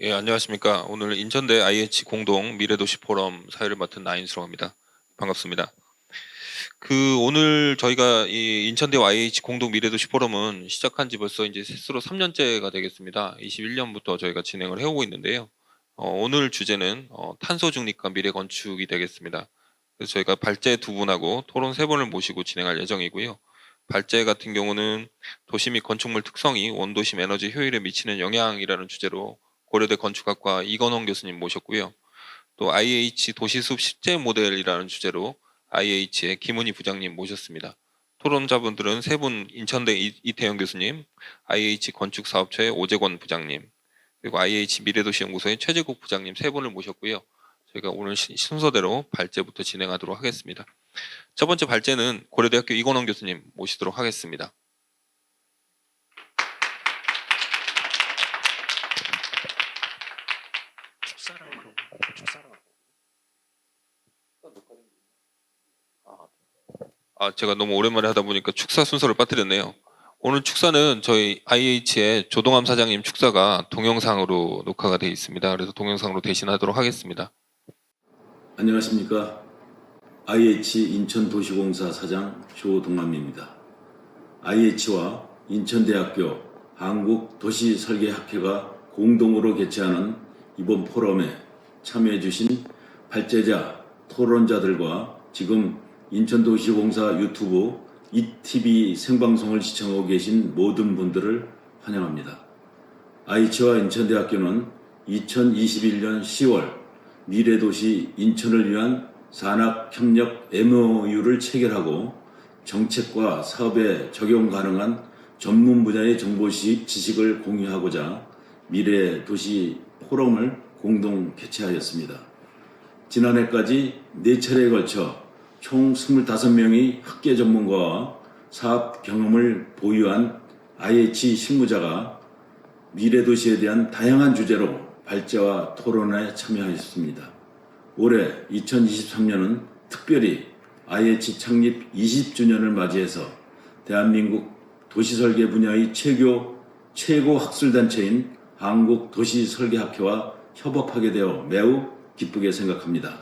예, 안녕하십니까. 오늘 인천대 IH 공동 미래도시 포럼 사회를 맡은 나인수라고 합니다. 반갑습니다. 오늘 저희가 이 인천대와 IH 공동 미래도시 포럼은 시작한 지 벌써 이제 스스로 3년째가 되겠습니다. 21년부터 저희가 진행을 해오고 있는데요. 오늘 주제는 탄소 중립과 미래 건축이 되겠습니다. 그래서 저희가 발제 두 분하고 토론 세 번을 모시고 진행할 예정이고요. 발제 같은 경우는 도시 및 건축물 특성이 원도심 에너지 효율에 미치는 영향이라는 주제로 고려대 건축학과 이건원 교수님 모셨고요. 또 IH 도시숲 실제 모델이라는 주제로 IH의 김은희 부장님 모셨습니다. 토론자분들은 세 분, 인천대 이태영 교수님, IH 건축사업처의 오재권 부장님, 그리고 IH 미래도시연구소의 최재국 부장님 세 분을 모셨고요. 저희가 오늘 순서대로 발제부터 진행하도록 하겠습니다. 첫 번째 발제는 고려대학교 이건원 교수님 모시도록 하겠습니다. 제가 너무 오랜만에 하다 보니까 축사 순서를 빠뜨렸네요. 오늘 축사는 저희 IH의 조동암 사장님 축사가 동영상으로 녹화가 되어 있습니다. 그래서 동영상으로 대신하도록 하겠습니다. 안녕하십니까. IH 인천도시공사 사장 조동암입니다. IH와 인천대학교 한국도시설계학회가 공동으로 개최하는 이번 포럼에 참여해 주신 발제자, 토론자들과 지금 인천도시공사 유튜브 ETV 생방송을 시청하고 계신 모든 분들을 환영합니다. IH와 인천대학교는 2021년 10월 미래도시 인천을 위한 산학협력 MOU를 체결하고 정책과 사업에 적용 가능한 전문 분야의 정보 지식을 공유하고자 미래도시 포럼을 공동 개최하였습니다. 지난해까지 4차례에 걸쳐 총 25명의 학계 전문가와 사업 경험을 보유한 IH 실무자가 미래도시에 대한 다양한 주제로 발제와 토론에 참여하였습니다. 올해 2023년은 특별히 IH 창립 20주년을 맞이해서 대한민국 도시설계 분야의 최고 학술단체인 한국도시설계학회와 협업하게 되어 매우 기쁘게 생각합니다.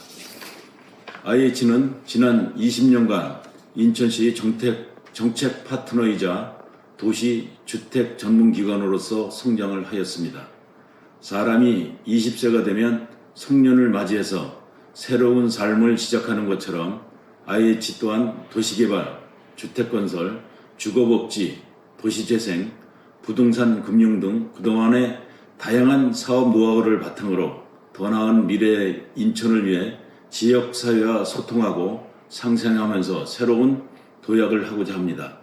IH는 지난 20년간 인천시 정책 파트너이자 도시 주택 전문기관으로서 성장을 하였습니다. 사람이 20세가 되면 성년을 맞이해서 새로운 삶을 시작하는 것처럼 IH 또한 도시개발, 주택건설, 주거복지, 도시재생, 부동산 금융 등 그동안의 다양한 사업 노하우를 바탕으로 더 나은 미래 인천을 위해 지역사회와 소통하고 상생하면서 새로운 도약을 하고자 합니다.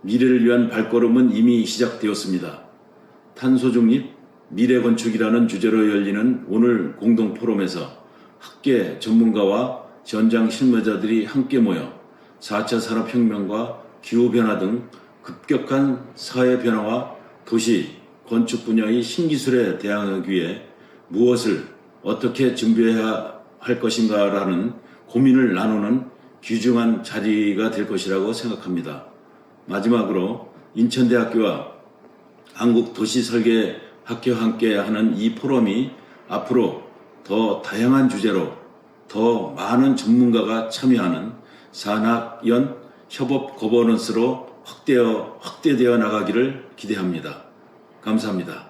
미래를 위한 발걸음은 이미 시작되었습니다. 탄소 중립, 미래 건축이라는 주제로 열리는 오늘 공동 포럼에서 학계 전문가와 현장 실무자들이 함께 모여 4차 산업혁명과 기후변화 등 급격한 사회 변화와 도시, 건축 분야의 신기술에 대항하기 위해 무엇을 어떻게 준비해야 할 것인가라는 고민을 나누는 귀중한 자리가 될 것이라고 생각합니다. 마지막으로 인천대학교와 한국도시설계학회와 함께하는 이 포럼이 앞으로 더 다양한 주제로 더 많은 전문가가 참여하는 산학연 협업 거버넌스로 확대되어 나가기를 기대합니다. 감사합니다.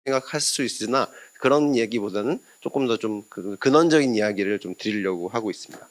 생각할 수 있으나 그런 얘기보다는 조금 더 좀 근원적인 이야기를 좀 드리려고 하고 있습니다.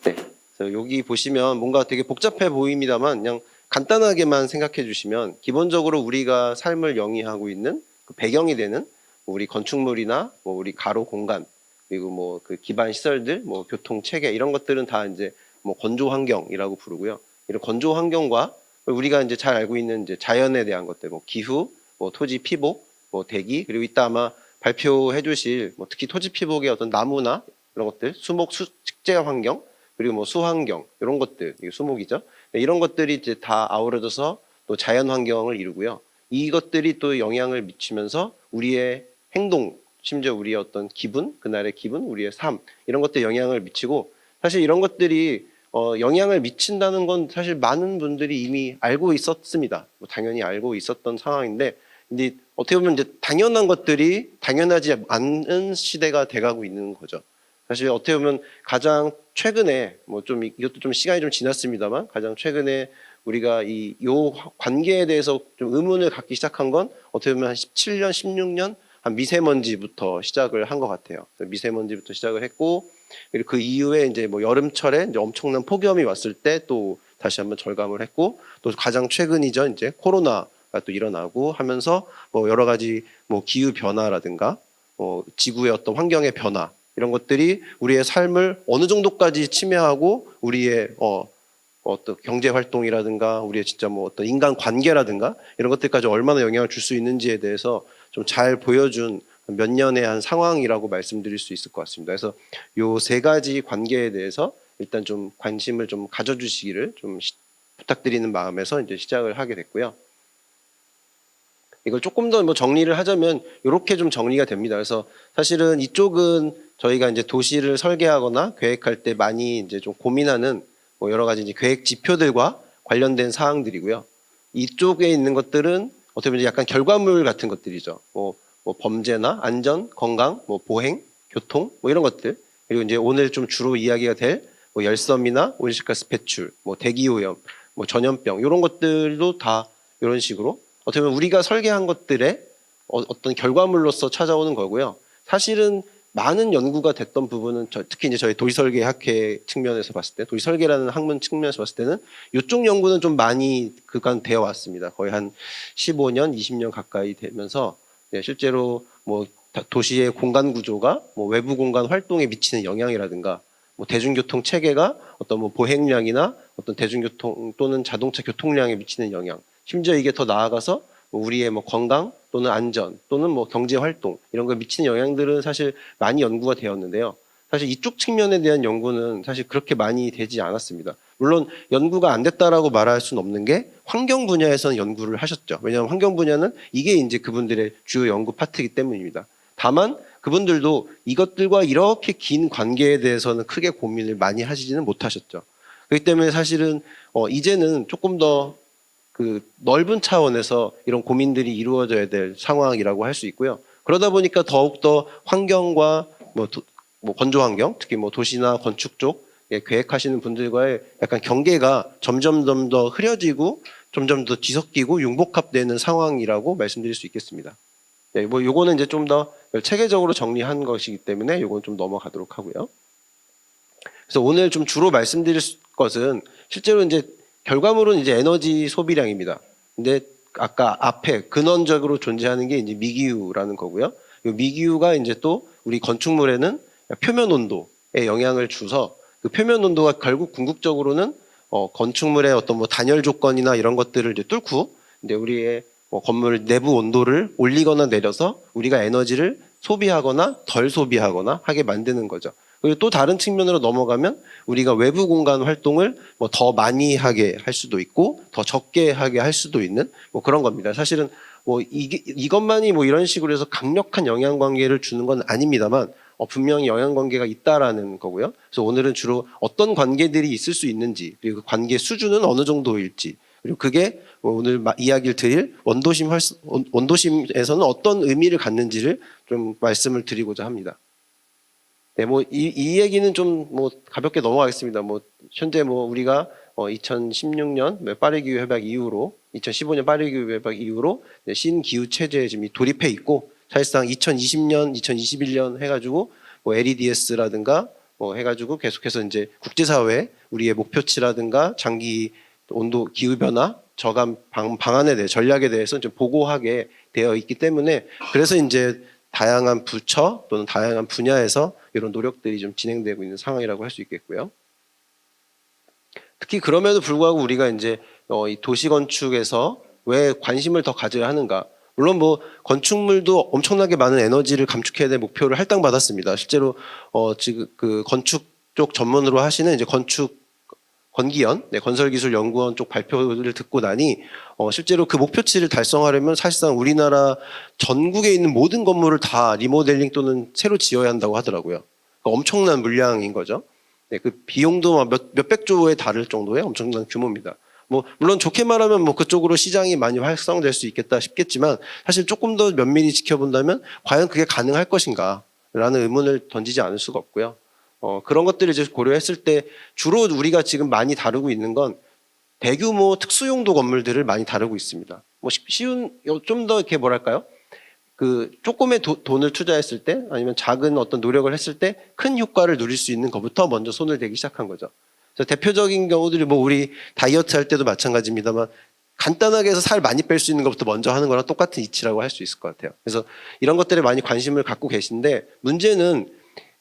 네. 그래서 여기 보시면 뭔가 되게 복잡해 보입니다만 그냥 간단하게만 생각해 주시면 기본적으로 우리가 삶을 영위하고 있는 그 배경이 되는 뭐 우리 건축물이나 뭐 우리 가로 공간 그리고 뭐 그 기반 시설들 뭐 교통 체계 이런 것들은 다 이제 뭐 건조 환경이라고 부르고요. 이런 건조 환경과 우리가 이제 잘 알고 있는 이제 자연에 대한 것들 뭐 기후, 뭐 토지 피복, 뭐 대기 그리고 이따 아마 발표해 주실 뭐 특히 토지 피복의 어떤 나무나 이런 것들 수목 식재 환경 그리고 뭐 수환경 이런 것들 이게 수목이죠. 네, 이런 것들이 이제 다 아우러져서 또 자연 환경을 이루고요. 이것들이 또 영향을 미치면서 우리의 행동, 심지어 우리의 어떤 기분, 그날의 기분, 우리의 삶 이런 것들에 영향을 미치고 사실 이런 것들이 영향을 미친다는 건 사실 많은 분들이 이미 알고 있었습니다. 뭐 당연히 알고 있었던 상황인데 근데 어떻게 보면 이제 당연한 것들이 당연하지 않은 시대가 돼가고 있는 거죠. 사실 어떻게 보면 가장 최근에 뭐 좀 이것도 좀 시간이 좀 지났습니다만 가장 최근에 우리가 요 관계에 대해서 좀 의문을 갖기 시작한 건 어떻게 보면 한 17년, 16년 한 미세먼지부터 시작을 한 것 같아요. 미세먼지부터 시작을 했고 그리고 그 이후에 이제 뭐 여름철에 이제 엄청난 폭염이 왔을 때 또 다시 한번 절감을 했고 또 가장 최근이죠. 이제 코로나가 또 일어나고 하면서 뭐 여러 가지 뭐 기후 변화라든가 지구의 어떤 환경의 변화 이런 것들이 우리의 삶을 어느 정도까지 침해하고 우리의 어떤 경제 활동이라든가 우리의 진짜 뭐 어떤 인간 관계라든가 이런 것들까지 얼마나 영향을 줄 수 있는지에 대해서 좀 잘 보여준 몇 년의 한 상황이라고 말씀드릴 수 있을 것 같습니다. 그래서 요 세 가지 관계에 대해서 일단 좀 관심을 좀 가져주시기를 좀 부탁드리는 마음에서 이제 시작을 하게 됐고요. 이걸 조금 더 뭐 정리를 하자면 이렇게 좀 정리가 됩니다. 그래서 사실은 이쪽은 저희가 이제 도시를 설계하거나 계획할 때 많이 이제 좀 고민하는 뭐 여러 가지 이제 계획 지표들과 관련된 사항들이고요. 이쪽에 있는 것들은 어떻게 보면 약간 결과물 같은 것들이죠. 뭐 범죄나 안전, 건강, 뭐 보행, 교통, 뭐 이런 것들. 그리고 이제 오늘 좀 주로 이야기가 될 뭐 열섬이나 온실가스 배출, 뭐 대기오염, 뭐 전염병 이런 것들도 다 이런 식으로 어떻게 보면 우리가 설계한 것들의 어떤 결과물로서 찾아오는 거고요. 사실은 많은 연구가 됐던 부분은 특히 이제 저희 도시설계학회 측면에서 봤을 때 도시설계라는 학문 측면에서 봤을 때는 이쪽 연구는 좀 많이 그간 되어 왔습니다. 거의 한 15년, 20년 가까이 되면서 실제로 뭐 도시의 공간 구조가 뭐 외부 공간 활동에 미치는 영향이라든가 뭐 대중교통 체계가 어떤 뭐 보행량이나 어떤 대중교통 또는 자동차 교통량에 미치는 영향 심지어 이게 더 나아가서 우리의 뭐 건강 또는 안전 또는 뭐 경제 활동 이런 거에 미치는 영향들은 사실 많이 연구가 되었는데요. 사실 이쪽 측면에 대한 연구는 사실 그렇게 많이 되지 않았습니다. 물론 연구가 안 됐다라고 말할 수는 없는 게 환경 분야에서는 연구를 하셨죠. 왜냐하면 환경 분야는 이게 이제 그분들의 주요 연구 파트이기 때문입니다. 다만 그분들도 이것들과 이렇게 긴 관계에 대해서는 크게 고민을 많이 하시지는 못하셨죠. 그렇기 때문에 사실은 이제는 조금 더 그 넓은 차원에서 이런 고민들이 이루어져야 될 상황이라고 할 수 있고요. 그러다 보니까 더욱더 환경과 뭐 건조 환경, 특히 뭐 도시나 건축 쪽에 계획하시는 분들과의 약간 경계가 점점 더 흐려지고 점점 더 뒤섞이고 융복합되는 상황이라고 말씀드릴 수 있겠습니다. 네, 뭐 요거는 이제 좀 더 체계적으로 정리한 것이기 때문에 요건 좀 넘어가도록 하고요. 그래서 오늘 좀 주로 말씀드릴 것은 실제로 이제 결과물은 이제 에너지 소비량입니다. 근데 아까 앞에 근원적으로 존재하는 게 이제 미기후라는 거고요. 이 미기후가 이제 또 우리 건축물에는 표면 온도에 영향을 줘서 그 표면 온도가 결국 궁극적으로는 건축물의 어떤 뭐 단열 조건이나 이런 것들을 이제 뚫고 이제 우리의 건물 내부 온도를 올리거나 내려서 우리가 에너지를 소비하거나 덜 소비하거나 하게 만드는 거죠. 그리고 또 다른 측면으로 넘어가면 우리가 외부 공간 활동을 뭐 더 많이 하게 할 수도 있고 더 적게 하게 할 수도 있는 뭐 그런 겁니다. 사실은 뭐 이것만이 뭐 이런 식으로 해서 강력한 영향 관계를 주는 건 아닙니다만 분명히 영향 관계가 있다라는 거고요. 그래서 오늘은 주로 어떤 관계들이 있을 수 있는지 그리고 그 관계 수준은 어느 정도일지 그리고 그게 오늘 이야기를 드릴 원도심에서는 어떤 의미를 갖는지를 좀 말씀을 드리고자 합니다. 네, 뭐 이 얘기는 좀 뭐 가볍게 넘어가겠습니다. 뭐 현재 뭐 우리가 2016년 파리기후 협약 이후로 2015년 파리기후 협약 이후로 신기후 체제에 지금 돌입해 있고 사실상 2020년, 2021년 해가지고 뭐 LEDS라든가 뭐 해가지고 계속해서 이제 국제사회 우리의 목표치라든가 장기 온도 기후 변화 저감 방안에 대해 전략에 대해서 좀 보고하게 되어 있기 때문에 그래서 이제 다양한 부처 또는 다양한 분야에서 이런 노력들이 좀 진행되고 있는 상황이라고 할 수 있겠고요. 특히 그럼에도 불구하고 우리가 이제 이 도시 건축에서 왜 관심을 더 가져야 하는가? 물론 뭐 건축물도 엄청나게 많은 에너지를 감축해야 될 목표를 할당받았습니다. 실제로 지금 그 건축 쪽 전문으로 하시는 이제 건기연 건설기술연구원 쪽 발표를 듣고 나니 실제로 그 목표치를 달성하려면 사실상 우리나라 전국에 있는 모든 건물을 다 리모델링 또는 새로 지어야 한다고 하더라고요. 그러니까 엄청난 물량인 거죠. 네, 그 비용도 몇백 조에 달할 정도의 엄청난 규모입니다. 뭐 물론 좋게 말하면 뭐 그쪽으로 시장이 많이 활성될 수 있겠다 싶겠지만 사실 조금 더 면밀히 지켜본다면 과연 그게 가능할 것인가라는 의문을 던지지 않을 수가 없고요. 그런 것들을 이제 고려했을 때 주로 우리가 지금 많이 다루고 있는 건 대규모 특수용도 건물들을 많이 다루고 있습니다. 뭐 쉬운 좀 더 이렇게 뭐랄까요? 그 조금의 돈을 투자했을 때 아니면 작은 어떤 노력을 했을 때 큰 효과를 누릴 수 있는 것부터 먼저 손을 대기 시작한 거죠. 그래서 대표적인 경우들이 뭐 우리 다이어트 할 때도 마찬가지입니다만 간단하게 해서 살 많이 뺄 수 있는 것부터 먼저 하는 거랑 똑같은 이치라고 할 수 있을 것 같아요. 그래서 이런 것들에 많이 관심을 갖고 계신데 문제는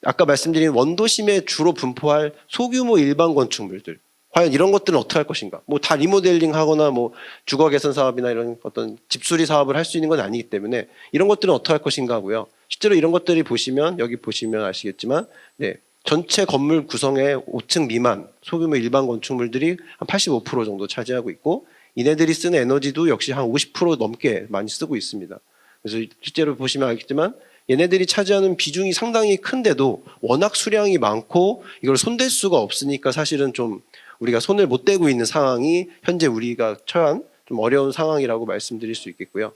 아까 말씀드린 원도심에 주로 분포할 소규모 일반 건축물들 과연 이런 것들은 어떻게 할 것인가? 뭐 다 리모델링 하거나 뭐 주거 개선 사업이나 이런 어떤 집수리 사업을 할 수 있는 건 아니기 때문에 이런 것들은 어떻게 할 것인가 하고요. 실제로 이런 것들이 보시면 여기 보시면 아시겠지만 전체 건물 구성의 5층 미만 소규모 일반 건축물들이 한 85% 정도 차지하고 있고 이네들이 쓰는 에너지도 역시 한 50% 넘게 많이 쓰고 있습니다. 그래서 실제로 보시면 알겠지만 얘네들이 차지하는 비중이 상당히 큰데도 워낙 수량이 많고 이걸 손댈 수가 없으니까 사실은 좀 우리가 손을 못 대고 있는 상황이 현재 우리가 처한 좀 어려운 상황이라고 말씀드릴 수 있겠고요.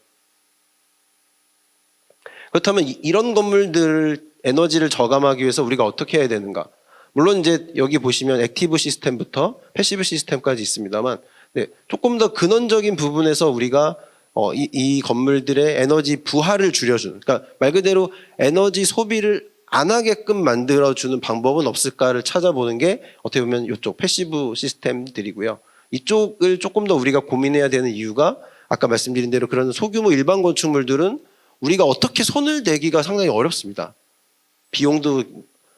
그렇다면 이런 건물들 에너지를 저감하기 위해서 우리가 어떻게 해야 되는가? 물론 이제 여기 보시면 액티브 시스템부터 패시브 시스템까지 있습니다만 조금 더 근원적인 부분에서 우리가 이 건물들의 에너지 부하를 줄여주는 그러니까 말 그대로 에너지 소비를 안 하게끔 만들어주는 방법은 없을까를 찾아보는 게 어떻게 보면 이쪽 패시브 시스템들이고요. 이쪽을 조금 더 우리가 고민해야 되는 이유가 아까 말씀드린 대로 그런 소규모 일반 건축물들은 우리가 어떻게 손을 대기가 상당히 어렵습니다. 비용도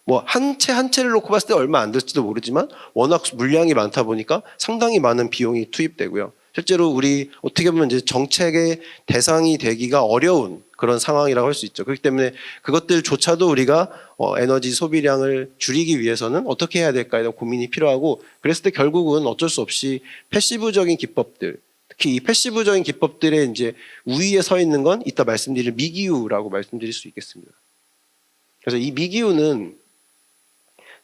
뭐 한 채 한 채를 놓고 봤을 때 얼마 안 들지도 모르지만 워낙 물량이 많다 보니까 상당히 많은 비용이 투입되고요. 실제로 우리 어떻게 보면 이제 정책의 대상이 되기가 어려운 그런 상황이라고 할 수 있죠. 그렇기 때문에 그것들조차도 우리가 에너지 소비량을 줄이기 위해서는 어떻게 해야 될까에 대한 고민이 필요하고 그랬을 때 결국은 어쩔 수 없이 패시브적인 기법들 특히 이 패시브적인 기법들의 이제 우위에 서 있는 건 이따 말씀드릴 미기후라고 말씀드릴 수 있겠습니다. 그래서 이 미기후는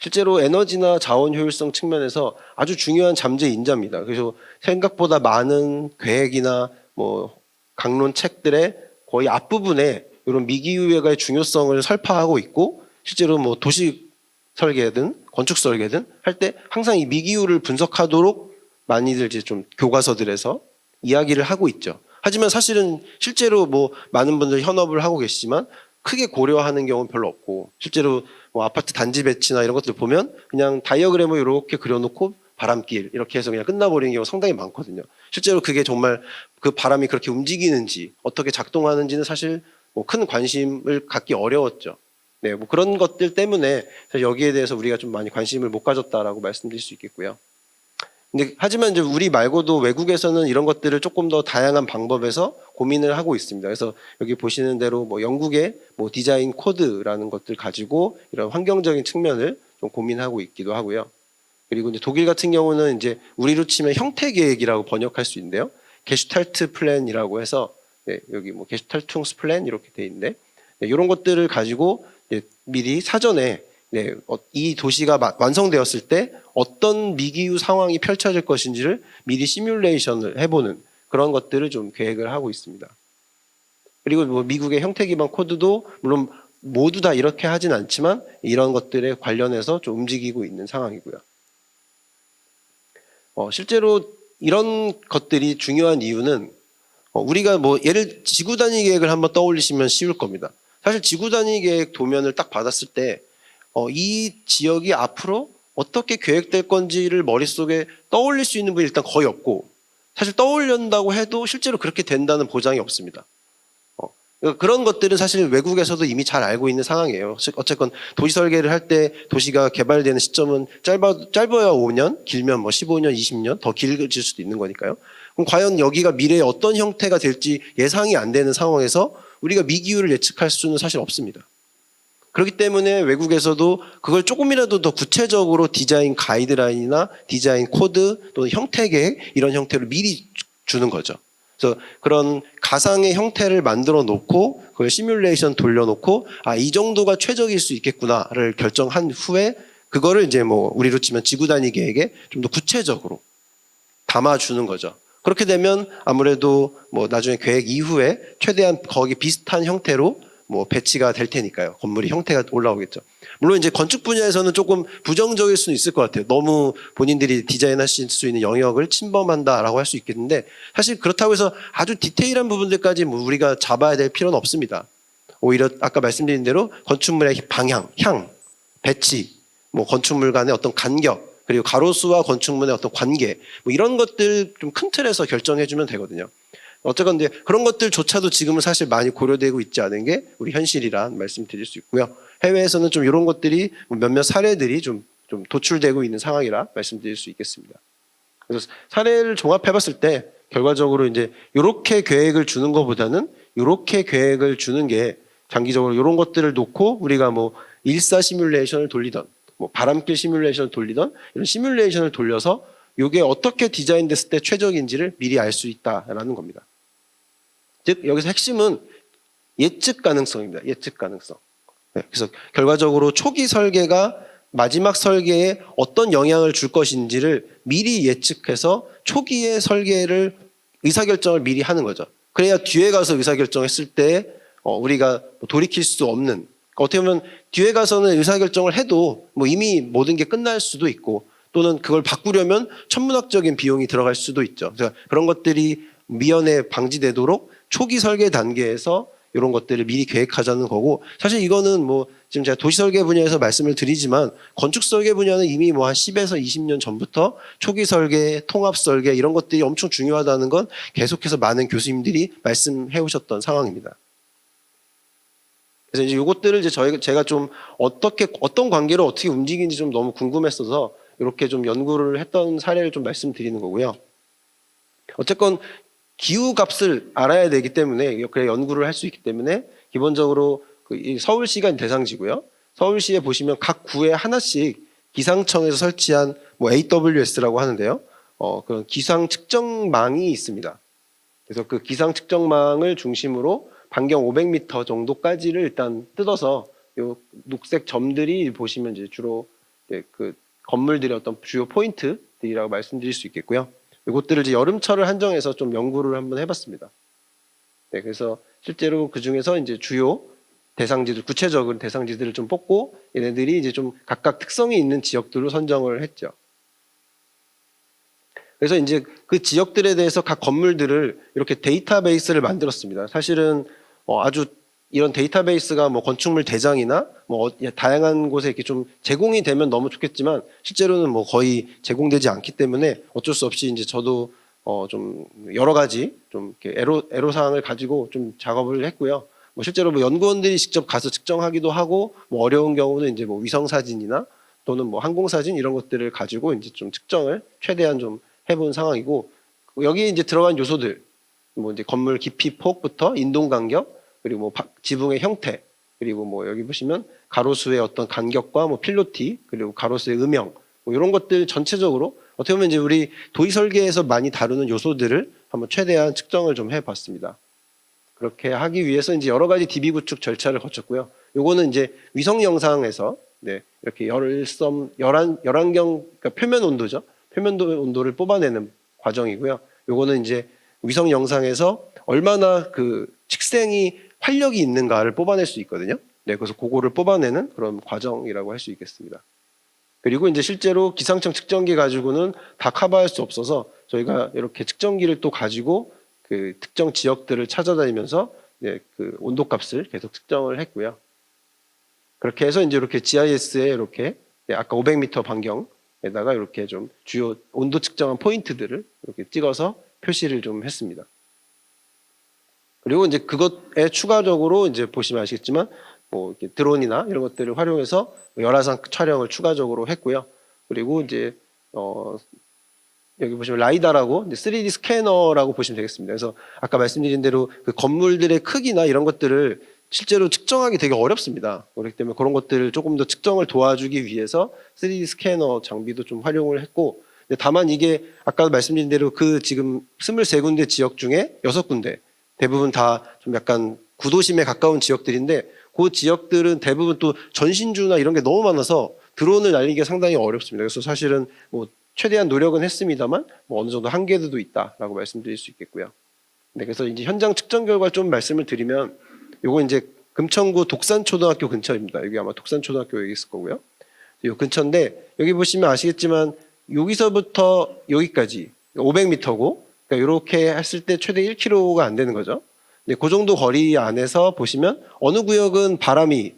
실제로 에너지나 자원 효율성 측면에서 아주 중요한 잠재 인자입니다. 그래서 생각보다 많은 계획이나 뭐 강론 책들의 거의 앞부분에 이런 미기후의 중요성을 설파하고 있고 실제로 뭐 도시 설계든 건축 설계든 할 때 항상 이 미기후를 분석하도록 많이들 이제 좀 교과서들에서 이야기를 하고 있죠. 하지만 사실은 실제로 뭐 많은 분들 현업을 하고 계시지만 크게 고려하는 경우는 별로 없고 실제로 뭐 아파트 단지 배치나 이런 것들 보면 그냥 다이어그램을 이렇게 그려놓고 바람길 이렇게 해서 그냥 끝나버리는 경우가 상당히 많거든요. 실제로 그게 정말 그 바람이 그렇게 움직이는지 어떻게 작동하는지는 사실 뭐 큰 관심을 갖기 어려웠죠. 네, 뭐 그런 것들 때문에 여기에 대해서 우리가 좀 많이 관심을 못 가졌다라고 말씀드릴 수 있겠고요. 근데 하지만 이제 우리 말고도 외국에서는 이런 것들을 조금 더 다양한 방법에서 고민을 하고 있습니다. 그래서 여기 보시는 대로 뭐 영국의 뭐 디자인 코드라는 것들 가지고 이런 환경적인 측면을 좀 고민하고 있기도 하고요. 그리고 이제 독일 같은 경우는 이제 우리로 치면 형태 계획이라고 번역할 수 있는데요. 게슈탈트 플랜이라고 해서 여기 뭐 게슈탈퉁스 플랜 이렇게 돼 있는데 이런 것들을 가지고 미리 사전에 이 도시가 완성되었을 때 어떤 미기후 상황이 펼쳐질 것인지를 미리 시뮬레이션을 해보는 그런 것들을 좀 계획을 하고 있습니다. 그리고 뭐 미국의 형태 기반 코드도 물론 모두 다 이렇게 하진 않지만 이런 것들에 관련해서 좀 움직이고 있는 상황이고요. 실제로 이런 것들이 중요한 이유는 우리가 뭐 예를 지구 단위 계획을 한번 떠올리시면 쉬울 겁니다. 사실 지구 단위 계획 도면을 딱 받았을 때 이 지역이 앞으로 어떻게 계획될 건지를 머릿속에 떠올릴 수 있는 분이 일단 거의 없고, 사실 떠올린다고 해도 실제로 그렇게 된다는 보장이 없습니다. 그런 것들은 사실 외국에서도 이미 잘 알고 있는 상황이에요. 어쨌건 도시 설계를 할 때 도시가 개발되는 시점은 짧아야 5년, 길면 뭐 15년, 20년 더 길어질 수도 있는 거니까요. 그럼 과연 여기가 미래에 어떤 형태가 될지 예상이 안 되는 상황에서 우리가 미기후를 예측할 수는 사실 없습니다. 그렇기 때문에 외국에서도 그걸 조금이라도 더 구체적으로 디자인 가이드라인이나 디자인 코드 또는 형태 계획 이런 형태로 미리 주는 거죠. 그래서 그런 가상의 형태를 만들어 놓고 그걸 시뮬레이션 돌려놓고 이 정도가 최적일 수 있겠구나를 결정한 후에 그거를 이제 뭐 우리로 치면 지구 단위 계획에 좀 더 구체적으로 담아주는 거죠. 그렇게 되면 아무래도 뭐 나중에 계획 이후에 최대한 거기 비슷한 형태로 뭐 배치가 될 테니까요. 건물이 형태가 올라오겠죠. 물론 이제 건축 분야에서는 조금 부정적일 수는 있을 것 같아요. 너무 본인들이 디자인하실 수 있는 영역을 침범한다라고 할 수 있겠는데, 사실 그렇다고 해서 아주 디테일한 부분들까지 뭐 우리가 잡아야 될 필요는 없습니다. 오히려 아까 말씀드린 대로 건축물의 방향, 향, 배치, 뭐 건축물 간의 어떤 간격, 그리고 가로수와 건축물의 어떤 관계, 뭐 이런 것들 좀 큰 틀에서 결정해주면 되거든요. 어쨌건 근데 그런 것들조차도 지금은 사실 많이 고려되고 있지 않은 게 우리 현실이란 말씀드릴 수 있고요. 해외에서는 좀 이런 것들이 몇몇 사례들이 좀 도출되고 있는 상황이라 말씀드릴 수 있겠습니다. 그래서 사례를 종합해봤을 때 결과적으로 이제 이렇게 계획을 주는 것보다는 이렇게 계획을 주는 게 장기적으로 이런 것들을 놓고 우리가 뭐 일사 시뮬레이션을 돌리던 뭐 바람길 시뮬레이션을 돌리던 이런 시뮬레이션을 돌려서 이게 어떻게 디자인됐을 때 최적인지를 미리 알 수 있다라는 겁니다. 즉 여기서 핵심은 예측 가능성입니다. 예측 가능성. 그래서 결과적으로 초기 설계가 마지막 설계에 어떤 영향을 줄 것인지를 미리 예측해서 초기의 설계를 의사결정을 미리 하는 거죠. 그래야 뒤에 가서 의사결정했을 때 우리가 돌이킬 수 없는, 어떻게 보면 뒤에 가서는 의사결정을 해도 뭐 이미 모든 게 끝날 수도 있고 또는 그걸 바꾸려면 천문학적인 비용이 들어갈 수도 있죠. 그래서 그런 것들이 미연에 방지되도록 초기 설계 단계에서 이런 것들을 미리 계획하자는 거고, 사실 이거는 뭐 지금 제가 도시 설계 분야에서 말씀을 드리지만 건축 설계 분야는 이미 뭐 한 10에서 20년 전부터 초기 설계, 통합 설계 이런 것들이 엄청 중요하다는 건 계속해서 많은 교수님들이 말씀해 오셨던 상황입니다. 그래서 이제 이것들을 이제 제가 좀 어떤 관계로 어떻게 움직이는지 좀 너무 궁금했어서 이렇게 좀 연구를 했던 사례를 좀 말씀드리는 거고요. 어쨌건 기후 값을 알아야 되기 때문에, 그래 연구를 할 수 있기 때문에 기본적으로 서울시가 대상지고요. 서울시에 보시면 각 구에 하나씩 기상청에서 설치한 뭐 AWS라고 하는데요. 그런 기상 측정망이 있습니다. 그래서 그 기상 측정망을 중심으로 반경 500m 정도까지를 일단 뜯어서 요 녹색 점들이 보시면 이제 주로 그 건물들의 어떤 주요 포인트들이라고 말씀드릴 수 있겠고요. 이것들을 이제 여름철을 한정해서 좀 연구를 한번 해봤습니다. 네, 그래서 실제로 그 중에서 이제 주요 대상지들, 구체적인 대상지들을 좀 뽑고 얘네들이 이제 좀 각각 특성이 있는 지역들로 선정을 했죠. 그래서 이제 그 지역들에 대해서 각 건물들을 이렇게 데이터베이스를 만들었습니다. 사실은 아주 이런 데이터베이스가 뭐 건축물 대장이나 뭐 다양한 곳에 이렇게 좀 제공이 되면 너무 좋겠지만 실제로는 뭐 거의 제공되지 않기 때문에 어쩔 수 없이 이제 저도 좀 여러 가지 좀 이렇게 애로사항을 가지고 좀 작업을 했고요. 뭐 실제로 뭐 연구원들이 직접 가서 측정하기도 하고 뭐 어려운 경우는 이제 뭐 위성 사진이나 또는 뭐 항공 사진 이런 것들을 가지고 이제 좀 측정을 최대한 좀 해본 상황이고, 여기에 이제 들어간 요소들 뭐 이제 건물 깊이 폭부터 인동 간격 그리고 뭐 지붕의 형태, 그리고 뭐 여기 보시면 가로수의 어떤 간격과 뭐 필로티, 그리고 가로수의 음영, 뭐 이런 것들 전체적으로 어떻게 보면 이제 우리 도시 설계에서 많이 다루는 요소들을 한번 최대한 측정을 좀 해봤습니다. 그렇게 하기 위해서 이제 여러 가지 DB 구축 절차를 거쳤고요. 요거는 이제 위성 영상에서 이렇게 열환경, 그러니까 표면 온도죠. 표면 온도를 뽑아내는 과정이고요. 요거는 이제 위성 영상에서 얼마나 그 식생이 활력이 있는가를 뽑아낼 수 있거든요. 네, 그래서 그거를 뽑아내는 그런 과정이라고 할 수 있겠습니다. 그리고 이제 실제로 기상청 측정기 가지고는 다 커버할 수 없어서 저희가 이렇게 측정기를 또 가지고 그 특정 지역들을 찾아다니면서 그 온도값을 계속 측정을 했고요. 그렇게 해서 이제 이렇게 GIS에 이렇게 아까 500m 반경에다가 이렇게 좀 주요 온도 측정한 포인트들을 이렇게 찍어서 표시를 좀 했습니다. 그리고 이제 그것에 추가적으로 이제 보시면 아시겠지만 뭐 이렇게 드론이나 이런 것들을 활용해서 열화상 촬영을 추가적으로 했고요. 그리고 이제 여기 보시면 라이다라고 이제 3D 스캐너라고 보시면 되겠습니다. 그래서 아까 말씀드린 대로 그 건물들의 크기나 이런 것들을 실제로 측정하기 되게 어렵습니다. 그렇기 때문에 그런 것들을 조금 더 측정을 도와주기 위해서 3D 스캐너 장비도 좀 활용을 했고, 다만 이게 아까 말씀드린 대로 그 지금 23군데 지역 중에 6군데 대부분 다 좀 약간 구도심에 가까운 지역들인데, 그 지역들은 대부분 또 전신주나 이런 게 너무 많아서 드론을 날리기가 상당히 어렵습니다. 그래서 사실은 뭐 최대한 노력은 했습니다만 뭐 어느 정도 한계도 있다라고 말씀드릴 수 있겠고요. 네, 그래서 이제 현장 측정 결과 좀 말씀을 드리면, 요거 이제 금천구 독산초등학교 근처입니다. 여기 아마 독산초등학교 여기 있을 거고요. 요 근처인데 여기 보시면 아시겠지만 여기서부터 여기까지 500m고, 그러니까 이렇게 했을 때 최대 1km가 안 되는 거죠. 네, 그 정도 거리 안에서 보시면 어느 구역은 바람이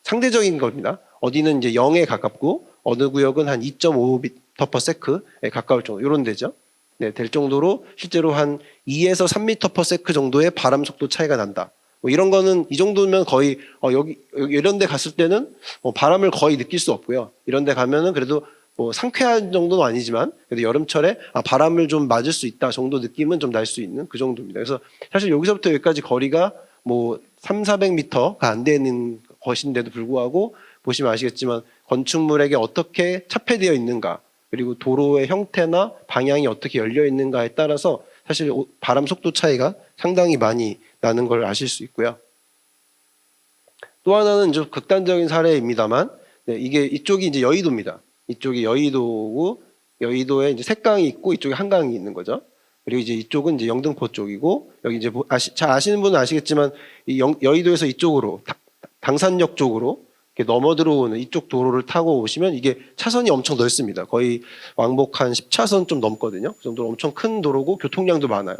상대적인 겁니다. 어디는 이제 0에 가깝고 어느 구역은 한 2.5m/s에 가까울 정도, 이런 데죠. 네, 될 정도로 실제로 한 2에서 3m/s 정도의 바람 속도 차이가 난다. 뭐 이런 거는 이 정도면 거의 여기 이런 데 갔을 때는 바람을 거의 느낄 수 없고요. 이런 데 가면은 그래도 뭐 상쾌한 정도는 아니지만 그래도 여름철에 바람을 좀 맞을 수 있다 정도 느낌은 좀 날 수 있는 그 정도입니다. 그래서 사실 여기서부터 여기까지 거리가 뭐 300~400m가 안 되는 것인데도 불구하고 보시면 아시겠지만 건축물에게 어떻게 차폐되어 있는가, 그리고 도로의 형태나 방향이 어떻게 열려 있는가에 따라서 사실 바람 속도 차이가 상당히 많이 나는 걸 아실 수 있고요. 또 하나는 좀 극단적인 사례입니다만, 네, 이게 이쪽이 이제 여의도입니다. 이쪽이 여의도고, 여의도에 이제 색강이 있고 이쪽에 한강이 있는 거죠. 그리고 이제 이쪽은 이제 영등포 쪽이고, 여기 이제 잘 아시는 분은 아시겠지만 이 여의도에서 이쪽으로 당산역 쪽으로 이렇게 넘어 들어오는 이쪽 도로를 타고 오시면 이게 차선이 엄청 넓습니다. 거의 왕복 한 10차선 좀 넘거든요. 그 정도로 엄청 큰 도로고 교통량도 많아요.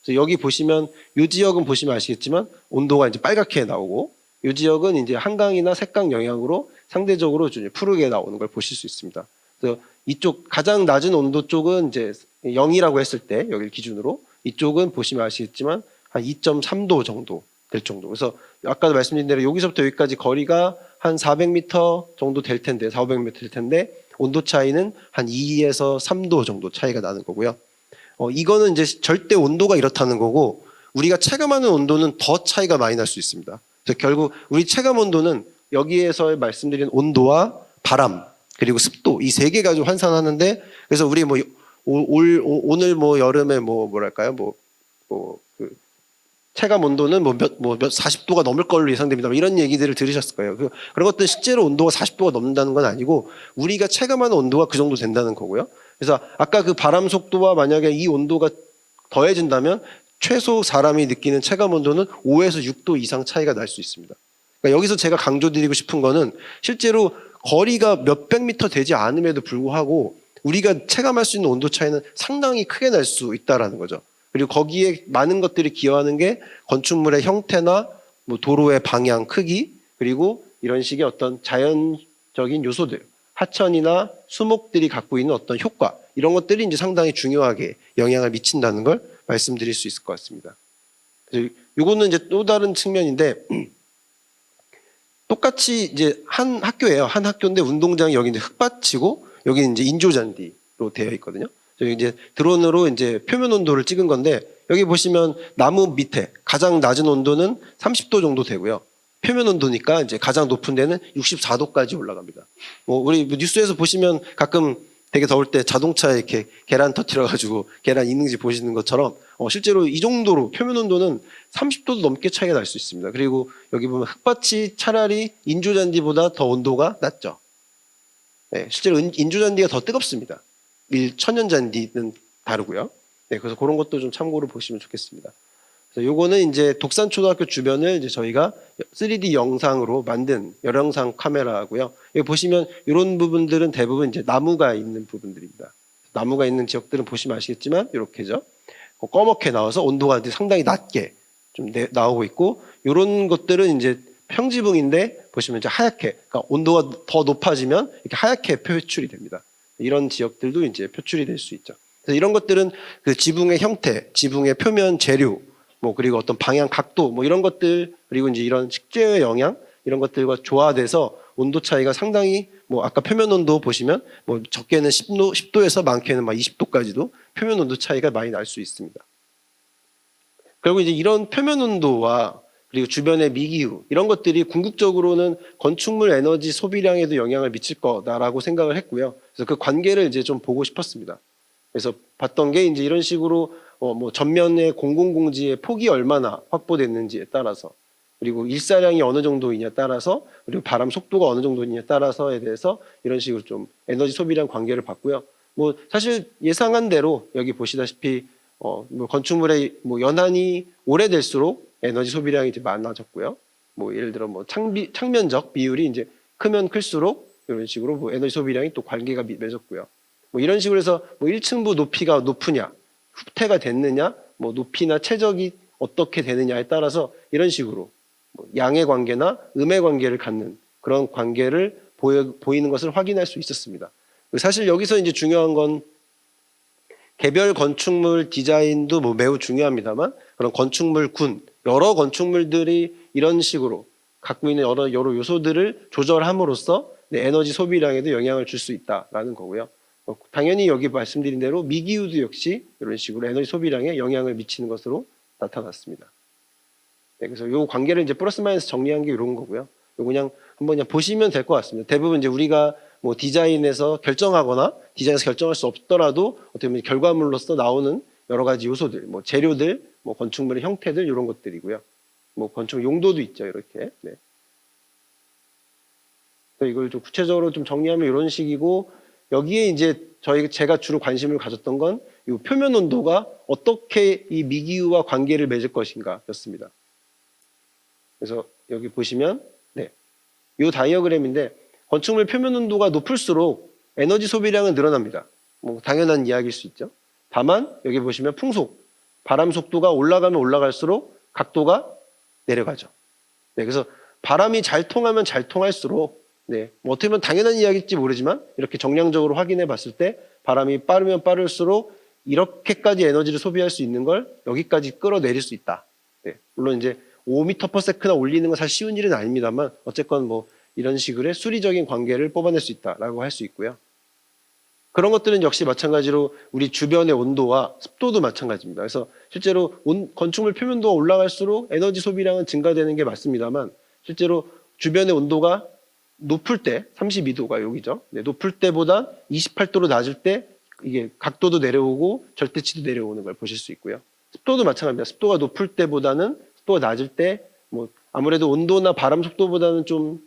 그래서 여기 보시면 이 지역은 보시면 아시겠지만 온도가 이제 빨갛게 나오고, 이 지역은 이제 한강이나 색강 영향으로 상대적으로 좀 푸르게 나오는 걸 보실 수 있습니다. 그래서 이쪽 가장 낮은 온도 쪽은 이제 0이라고 했을 때 여기 기준으로, 이쪽은 보시면 아시겠지만 한 2.3도 정도 될 정도. 그래서 아까도 말씀드린 대로 여기서부터 여기까지 거리가 한 400m 정도 될 텐데, 400~500m 될 텐데 온도 차이는 한 2에서 3도 정도 차이가 나는 거고요. 이거는 이제 절대 온도가 이렇다는 거고, 우리가 체감하는 온도는 더 차이가 많이 날 수 있습니다. 그래서 결국 우리 체감 온도는 여기에서 말씀드린 온도와 바람 그리고 습도, 이 세 개 가지고 환산하는데, 그래서 우리 뭐 오늘 뭐 여름에 뭐랄까요 그 체감 온도는 몇 40도가 넘을 걸로 예상됩니다. 이런 얘기들을 들으셨을 거예요. 그런 것들은 실제로 온도가 40도가 넘는다는 건 아니고 우리가 체감하는 온도가 그 정도 된다는 거고요. 그래서 아까 그 바람 속도와 만약에 이 온도가 더해진다면 최소 사람이 느끼는 체감 온도는 5에서 6도 이상 차이가 날 수 있습니다. 그러니까 여기서 제가 강조드리고 싶은 거는 실제로 거리가 몇백 미터 되지 않음에도 불구하고 우리가 체감할 수 있는 온도 차이는 상당히 크게 날 수 있다라는 거죠. 그리고 거기에 많은 것들이 기여하는 게 건축물의 형태나 뭐 도로의 방향, 크기, 그리고 이런 식의 어떤 자연적인 요소들, 하천이나 수목들이 갖고 있는 어떤 효과, 이런 것들이 이제 상당히 중요하게 영향을 미친다는 걸 말씀드릴 수 있을 것 같습니다. 그래서 이거는 이제 또 다른 측면인데, 똑같이 이제 한 학교예요. 한 학교인데 운동장이 여기 이제 흙밭이고 여기 이제 인조잔디로 되어 있거든요. 저희 이제 드론으로 이제 표면 온도를 찍은 건데, 여기 보시면 나무 밑에 가장 낮은 온도는 30도 정도 되고요. 표면 온도니까 이제 가장 높은 데는 64도까지 올라갑니다. 뭐 우리 뉴스에서 보시면 가끔 되게 더울 때 자동차에 이렇게 계란 터뜨려가지고 계란 익는지 보시는 것처럼 실제로 이 정도로 표면 온도는 30도도 넘게 차이가 날 수 있습니다. 그리고 여기 보면 흙밭이 차라리 인조잔디보다 더 온도가 낮죠. 네, 실제로 인조잔디가 더 뜨겁습니다. 천연잔디는 다르고요. 네, 그래서 그런 것도 좀 참고로 보시면 좋겠습니다. 그래서 요거는 이제 독산초등학교 주변을 이제 저희가 3D 영상으로 만든 열영상 카메라고요. 여기 보시면 이런 부분들은 대부분 이제 나무가 있는 부분들입니다. 나무가 있는 지역들은 보시면 아시겠지만 이렇게죠. 검게 나와서 온도가 이제 상당히 낮게 좀 나오고 있고, 이런 것들은 이제 평지붕인데 보시면 이제 하얗게, 그러니까 온도가 더 높아지면 이렇게 하얗게 표출이 됩니다. 이런 지역들도 이제 표출이 될 수 있죠. 그래서 이런 것들은 그 지붕의 형태, 지붕의 표면 재료, 뭐 그리고 어떤 방향 각도, 뭐 이런 것들, 그리고 이제 이런 식재의 영향, 이런 것들과 조화돼서 온도 차이가 상당히, 뭐 아까 표면 온도 보시면 뭐 적게는 10도에서 많게는 막 20도까지도 표면 온도 차이가 많이 날 수 있습니다. 그리고 이제 이런 표면 온도와 그리고 주변의 미기후, 이런 것들이 궁극적으로는 건축물 에너지 소비량에도 영향을 미칠 거다라고 생각을 했고요. 그래서 그 관계를 이제 좀 보고 싶었습니다. 그래서 봤던 게 이제 이런 식으로 뭐 전면의 공공공지의 폭이 얼마나 확보됐는지에 따라서, 그리고 일사량이 어느 정도이냐에 따라서, 그리고 바람 속도가 어느 정도이냐에 따라서에 대해서 이런 식으로 좀 에너지 소비량 관계를 봤고요. 뭐 사실 예상한 대로 여기 보시다시피 뭐 건축물의 뭐 연한이 오래될수록 에너지 소비량이 이제 많아졌고요. 뭐 예를 들어 뭐 창면적 비율이 이제 크면 클수록 이런 식으로 뭐 에너지 소비량이 또 관계가 맺었고요. 뭐 이런 식으로 해서 뭐 1층부 높이가 높으냐, 후퇴가 됐느냐, 뭐 높이나 최적이 어떻게 되느냐에 따라서 이런 식으로 뭐 양의 관계나 음의 관계를 갖는 그런 관계를 보이는 것을 확인할 수 있었습니다. 사실 여기서 이제 중요한 건 개별 건축물 디자인도 뭐 매우 중요합니다만, 그런 건축물군, 여러 건축물들이 이런 식으로 갖고 있는 여러 요소들을 조절함으로써 에너지 소비량에도 영향을 줄 수 있다라는 거고요. 당연히 여기 말씀드린 대로 미기후도 역시 이런 식으로 에너지 소비량에 영향을 미치는 것으로 나타났습니다. 네, 그래서 이 관계를 이제 플러스 마이너스 정리한 게 이런 거고요. 이거 그냥 한번 그냥 보시면 될 것 같습니다. 대부분 이제 우리가 뭐 디자인에서 결정하거나 디자인에서 결정할 수 없더라도 어떻게 보면 결과물로서 나오는 여러 가지 요소들, 뭐 재료들, 뭐 건축물의 형태들 이런 것들이고요. 뭐 건축 용도도 있죠, 이렇게. 네. 이걸 좀 구체적으로 좀 정리하면 이런 식이고, 여기에 이제 제가 주로 관심을 가졌던 건 이 표면 온도가 어떻게 이 미기후와 관계를 맺을 것인가였습니다. 그래서 여기 보시면 이 다이어그램인데, 건축물 표면 온도가 높을수록 에너지 소비량은 늘어납니다. 뭐 당연한 이야기일 수 있죠. 다만 여기 보시면 풍속, 바람 속도가 올라가면 올라갈수록 각도가 내려가죠. 네, 그래서 바람이 잘 통하면 잘 통할수록, 뭐 어떻게 보면 당연한 이야기일지 모르지만 이렇게 정량적으로 확인해 봤을 때 바람이 빠르면 빠를수록 이렇게까지 에너지를 소비할 수 있는 걸 여기까지 끌어내릴 수 있다. 물론 이제 5m/s나 올리는 건 사실 쉬운 일은 아닙니다만, 어쨌건 뭐 이런 식으로의 수리적인 관계를 뽑아낼 수 있다라고 할 수 있고요. 그런 것들은 역시 마찬가지로 우리 주변의 온도와 습도도 마찬가지입니다. 그래서 실제로 건축물 표면도가 올라갈수록 에너지 소비량은 증가되는 게 맞습니다만, 실제로 주변의 온도가 높을 때, 32도가 여기죠. 높을 때보다 28도로 낮을 때 이게 각도도 내려오고 절대치도 내려오는 걸 보실 수 있고요. 습도도 마찬가지입니다. 습도가 높을 때보다는 습도가 낮을 때 뭐 아무래도 온도나 바람 속도보다는 좀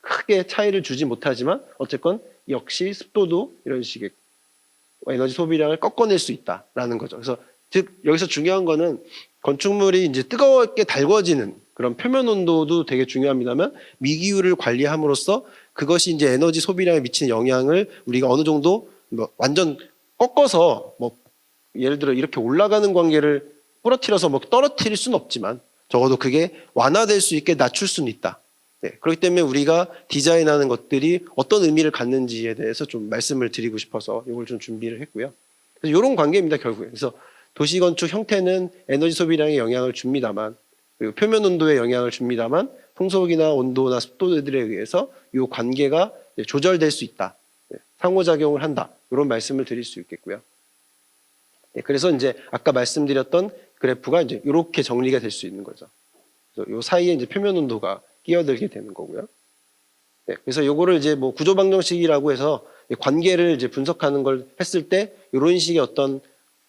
크게 차이를 주지 못하지만, 어쨌건 역시 습도도 이런 식의 에너지 소비량을 꺾어낼 수 있다라는 거죠. 그래서 즉 여기서 중요한 거는 건축물이 이제 뜨겁게 달궈지는 그런 표면 온도도 되게 중요합니다만, 미기후를 관리함으로써 그것이 이제 에너지 소비량에 미치는 영향을 우리가 어느 정도 뭐 완전 꺾어서 뭐 예를 들어 이렇게 올라가는 관계를 부러뜨려서 뭐 떨어뜨릴 수는 없지만 적어도 그게 완화될 수 있게 낮출 수는 있다. 그렇기 때문에 우리가 디자인하는 것들이 어떤 의미를 갖는지에 대해서 좀 말씀을 드리고 싶어서 이걸 좀 준비를 했고요. 그래서 이런 관계입니다, 결국에. 그래서 도시건축 형태는 에너지 소비량에 영향을 줍니다만, 그리고 표면 온도에 영향을 줍니다만, 풍속이나 온도나 습도들에 의해서 이 관계가 조절될 수 있다. 상호작용을 한다. 이런 말씀을 드릴 수 있겠고요. 그래서 이제 아까 말씀드렸던 그래프가 이제 이렇게 정리가 될 수 있는 거죠. 그래서 이 사이에 이제 표면 온도가 끼어들게 되는 거고요. 그래서 요거를 이제 뭐 구조방정식이라고 해서 관계를 이제 분석하는 걸 했을 때 이런 식의 어떤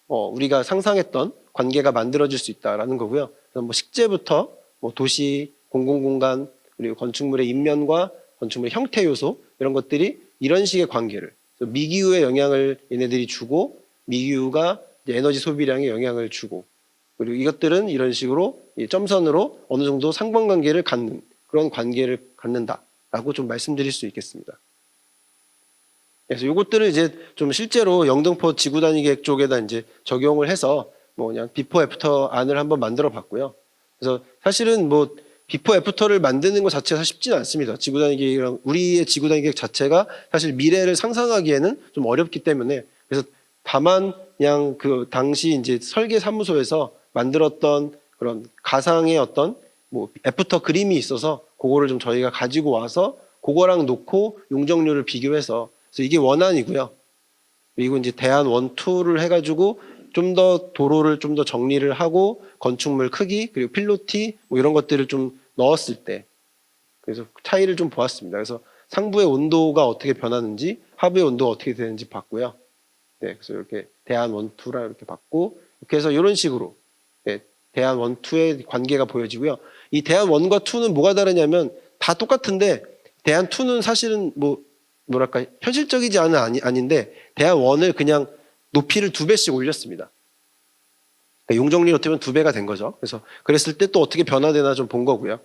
우리가 상상했던 관계가 만들어질 수 있다라는 거고요. 그래서 뭐 식재부터 뭐 도시, 공공공간, 그리고 건축물의 인면과 건축물의 형태 요소, 이런 것들이 이런 식의 관계를, 미기후에 영향을 얘네들이 주고, 미기후가 에너지 소비량에 영향을 주고, 그리고 이것들은 이런 식으로 이 점선으로 어느 정도 상관관계를 갖는 그런 관계를 갖는다라고 좀 말씀드릴 수 있겠습니다. 그래서 이것들을 이제 좀 실제로 영등포 지구단위 계획 쪽에다 이제 적용을 해서 뭐 그냥 비포 애프터 안을 한번 만들어 봤고요. 그래서 사실은 뭐 비포 애프터를 만드는 것 자체가 쉽지는 않습니다. 지구단위 계획이랑 우리의 지구단위 계획 자체가 사실 미래를 상상하기에는 좀 어렵기 때문에 그래서 다만 그냥 그 당시 이제 설계 사무소에서 만들었던 그런 가상의 어떤 뭐 애프터 그림이 있어서 그거를 좀 저희가 가지고 와서 그거랑 놓고 용적률을 비교해서 그래서 이게 원안이고요. 그리고 이제 대안 원, 투를 해가지고 좀 더 도로를 좀 더 정리를 하고 건축물 크기 그리고 필로티 뭐 이런 것들을 좀 넣었을 때 그래서 차이를 좀 보았습니다. 그래서 상부의 온도가 어떻게 변하는지 하부의 온도가 어떻게 되는지 봤고요. 네, 그래서 이렇게 대안 원, 투라 이렇게 봤고 이렇게 해서 이런 식으로 네, 대안 원, 투의 관계가 보여지고요. 이 대안 원과 투는 뭐가 다르냐면 다 똑같은데 대안 투는 사실은 뭐랄까 현실적이지 않은 아닌데 대안 원을 그냥 높이를 2배씩 올렸습니다. 그러니까 용적률이 어떻게 보면 2배가 된 거죠. 그래서 그랬을 때 또 어떻게 변화되나 좀 본 거고요.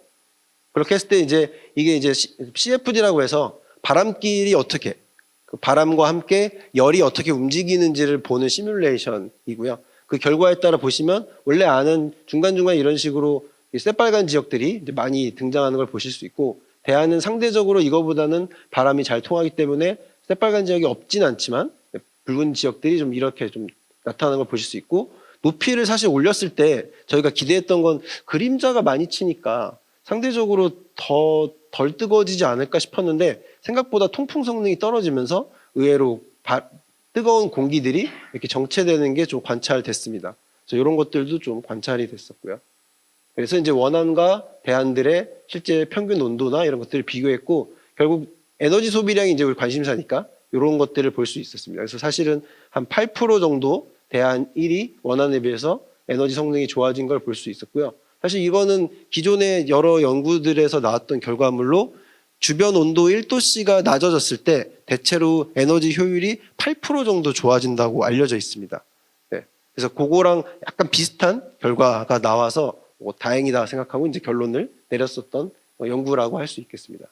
그렇게 했을 때 이제 이게 이제 CFD라고 해서 바람길이 어떻게 그 바람과 함께 열이 어떻게 움직이는지를 보는 시뮬레이션이고요. 그 결과에 따라 보시면 원래 아는 중간중간 이런 식으로 새빨간 지역들이 이제 많이 등장하는 걸 보실 수 있고 대안은 상대적으로 이거보다는 바람이 잘 통하기 때문에 새빨간 지역이 없진 않지만 붉은 지역들이 좀 이렇게 좀 나타나는 걸 보실 수 있고 높이를 사실 올렸을 때 저희가 기대했던 건 그림자가 많이 치니까 상대적으로 더 덜 뜨거워지지 않을까 싶었는데 생각보다 통풍 성능이 떨어지면서 의외로 뜨거운 공기들이 이렇게 정체되는 게 좀 관찰됐습니다. 그래서 이런 것들도 좀 관찰이 됐었고요. 그래서 이제 원안과 대안들의 실제 평균 온도나 이런 것들을 비교했고 결국 에너지 소비량이 이제 우리 관심사니까 이런 것들을 볼 수 있었습니다. 그래서 사실은 한 8% 정도 대안 1이 원안에 비해서 에너지 성능이 좋아진 걸 볼 수 있었고요. 사실 이거는 기존의 여러 연구들에서 나왔던 결과물로 주변 온도 1도씨가 낮아졌을 때 대체로 에너지 효율이 8% 정도 좋아진다고 알려져 있습니다. 네. 그래서 그거랑 약간 비슷한 결과가 나와서 다행이다 생각하고 이제 결론을 내렸었던 연구라고 할 수 있겠습니다.